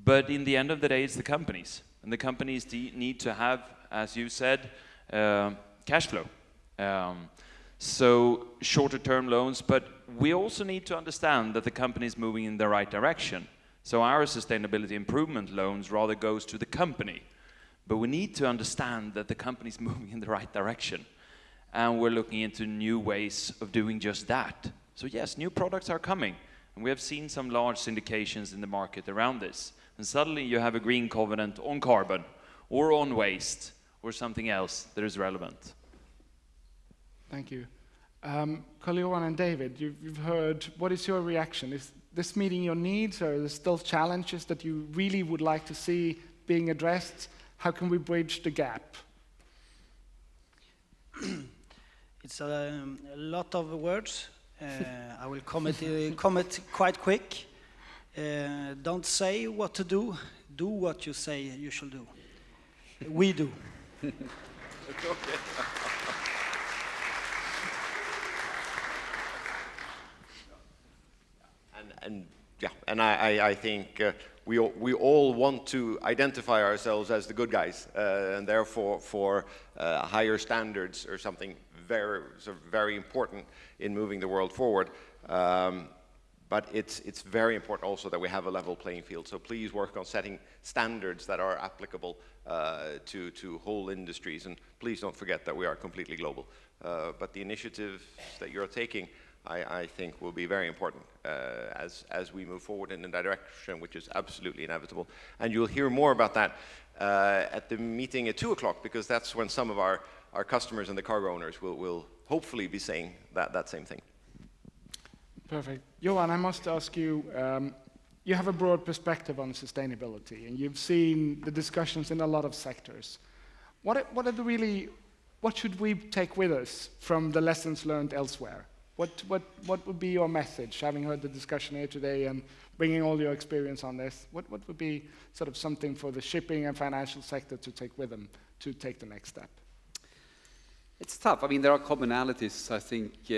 [SPEAKER 9] But in the end of the day, it's the companies. And the companies need to have, as you said, cash flow. So shorter term loans, but we also need to understand that the company is moving in the right direction. So our sustainability improvement loans rather goes to the company. But we need to understand that the company is moving in the right direction. And we're looking into new ways of doing just that. So yes, new products are coming. And we have seen some large syndications in the market around this. And suddenly you have a green covenant on carbon, or on waste, or something else that is relevant.
[SPEAKER 3] Thank you. Carl-Johan and David, you've heard, what is your reaction? Is this meeting your needs, or are there still challenges that you really would like to see being addressed? How can we bridge the gap?
[SPEAKER 6] It's a lot of words. I will comment quite quick. Don't say what to do. Do what you say you should do. We do.
[SPEAKER 5] And I think we all want to identify ourselves as the good guys, and therefore for higher standards or something very important in moving the world forward. But it's very important also that we have a level playing field. So please work on setting standards that are applicable to whole industries, and please don't forget that we are completely global. But the initiatives that you're taking, I think, will be very important as we move forward in that direction, which is absolutely inevitable. And you'll hear more about that at the meeting at 2 o'clock, because that's when some of our customers and the cargo owners will hopefully be saying that same thing.
[SPEAKER 3] Perfect. Johan, I must ask you, you have a broad perspective on sustainability, and you've seen the discussions in a lot of sectors. What should we take with us from the lessons learned elsewhere? What would be your message, having heard the discussion here today and bringing all your experience on this? What would be sort of something for the shipping and financial sector to take with them to take the next step?
[SPEAKER 4] It's tough. I mean, there are commonalities, I think,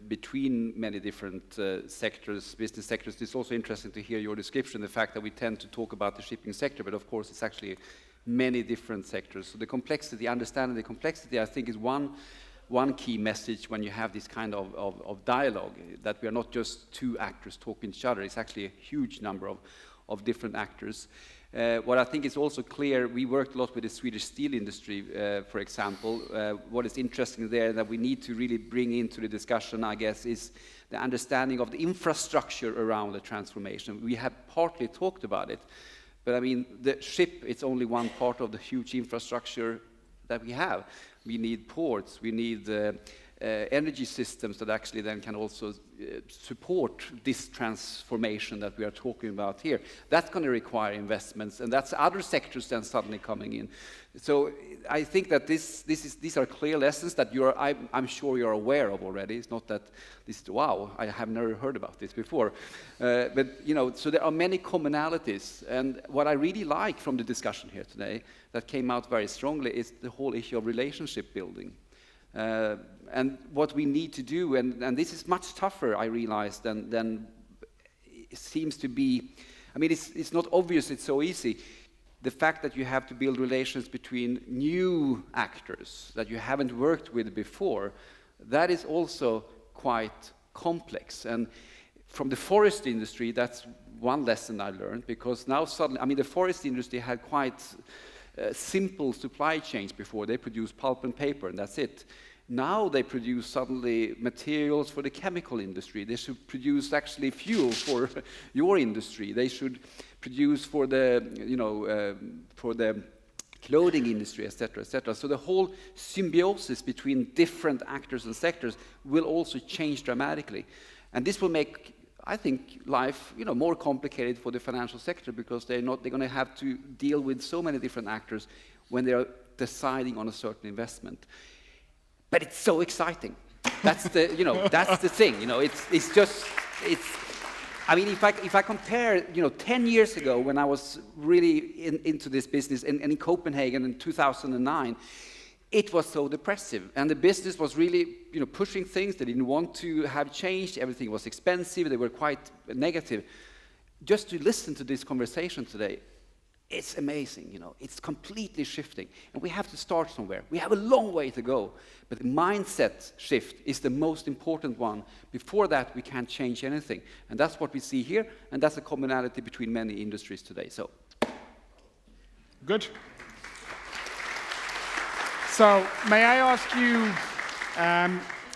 [SPEAKER 4] between many different sectors, business sectors. It's also interesting to hear your description, the fact that we tend to talk about the shipping sector, but of course it's actually many different sectors. So the complexity, understanding the complexity, I think is one key message when you have this kind of dialogue, that we are not just two actors talking to each other. It's actually a huge number of different actors. What I think is also clear, we worked a lot with the Swedish steel industry, for example. What is interesting there that we need to really bring into the discussion, I guess, is the understanding of the infrastructure around the transformation. We have partly talked about it, but I mean, the ship, it's only one part of the huge infrastructure that we have. We need ports, we need energy systems that actually then can also support this transformation that we are talking about here. That's going to require investments, and that's other sectors then suddenly coming in. So I think that these are clear lessons that I'm sure you're aware of already. It's not that this is, wow, I have never heard about this before. But, so there are many commonalities. And what I really like from the discussion here today that came out very strongly is the whole issue of relationship building. And what we need to do, and this is much tougher, I realize, than it seems to be. I mean, it's not obvious it's so easy. The fact that you have to build relations between new actors that you haven't worked with before, that is also quite complex. And from the forest industry, that's one lesson I learned, because now suddenly, I mean, the forest industry had quite simple supply chains before. They produced pulp and paper, and that's it. Now they produce suddenly materials for the chemical industry. They should produce actually fuel for your industry. They should produce for the, for the clothing industry, etc., etc. So the whole symbiosis between different actors and sectors will also change dramatically, and this will make, I think, life more complicated for the financial sector, because they're going to have to deal with so many different actors when they are deciding on a certain investment. But it's so exciting. That's the that's the thing. I mean, if I compare 10 years ago, when I was really into this business, and in Copenhagen in 2009, it was so depressive, and the business was really pushing things they didn't want to have changed. Everything was expensive. They were quite negative. Just to listen to this conversation today, it's amazing. It's completely shifting, and we have to start somewhere. We have a long way to go, but the mindset shift is the most important one. Before that, we can't change anything, and that's what we see here, and that's a commonality between many industries today. So,
[SPEAKER 3] good. So, may I ask you,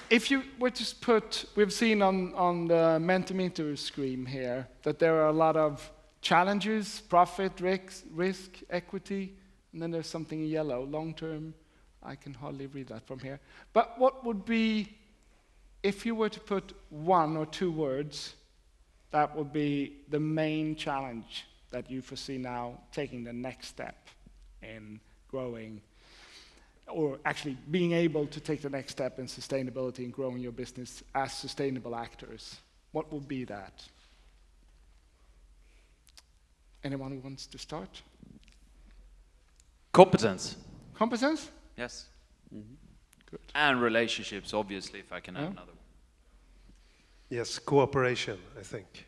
[SPEAKER 3] if you were to put, we've seen on the Mentimeter screen here that there are a lot of challenges, profit, risk, equity, and then there's something in yellow, long-term. I can hardly read that from here. But what would be, if you were to put one or two words, that would be the main challenge that you foresee now taking the next step in growing, or actually being able to take the next step in sustainability and growing your business as sustainable actors? What would be that? Anyone who wants to start?
[SPEAKER 9] Competence.
[SPEAKER 3] Competence?
[SPEAKER 9] Yes.
[SPEAKER 3] Mm-hmm. Good.
[SPEAKER 9] And relationships, obviously, if I can add another.
[SPEAKER 8] Yes, cooperation, I think,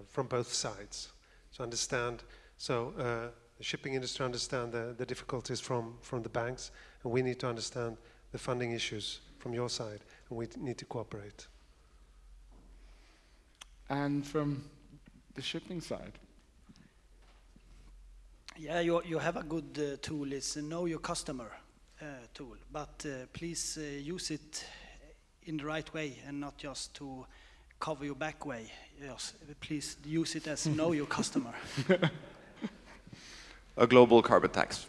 [SPEAKER 8] from both sides. To understand, the shipping industry understand the difficulties from the banks, and we need to understand the funding issues from your side, and we need to cooperate.
[SPEAKER 3] And from the shipping side?
[SPEAKER 6] Yeah, you have a good tool. It's a know your customer tool, but please use it in the right way and not just to cover your back way. Yes, please use it as know your customer.
[SPEAKER 5] A global carbon tax.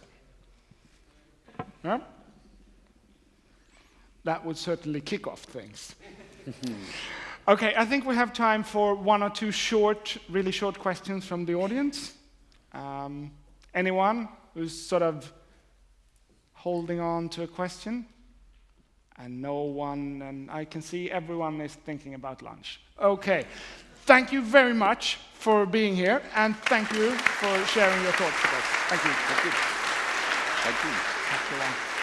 [SPEAKER 3] Yeah? That would certainly kick off things. Okay, I think we have time for one or two really short questions from the audience. Anyone who's sort of holding on to a question? And no one, and I can see everyone is thinking about lunch. Okay, thank you very much for being here, and thank you for sharing your thoughts with us. Thank you.
[SPEAKER 4] Thank you. Thank you.
[SPEAKER 3] Thank you.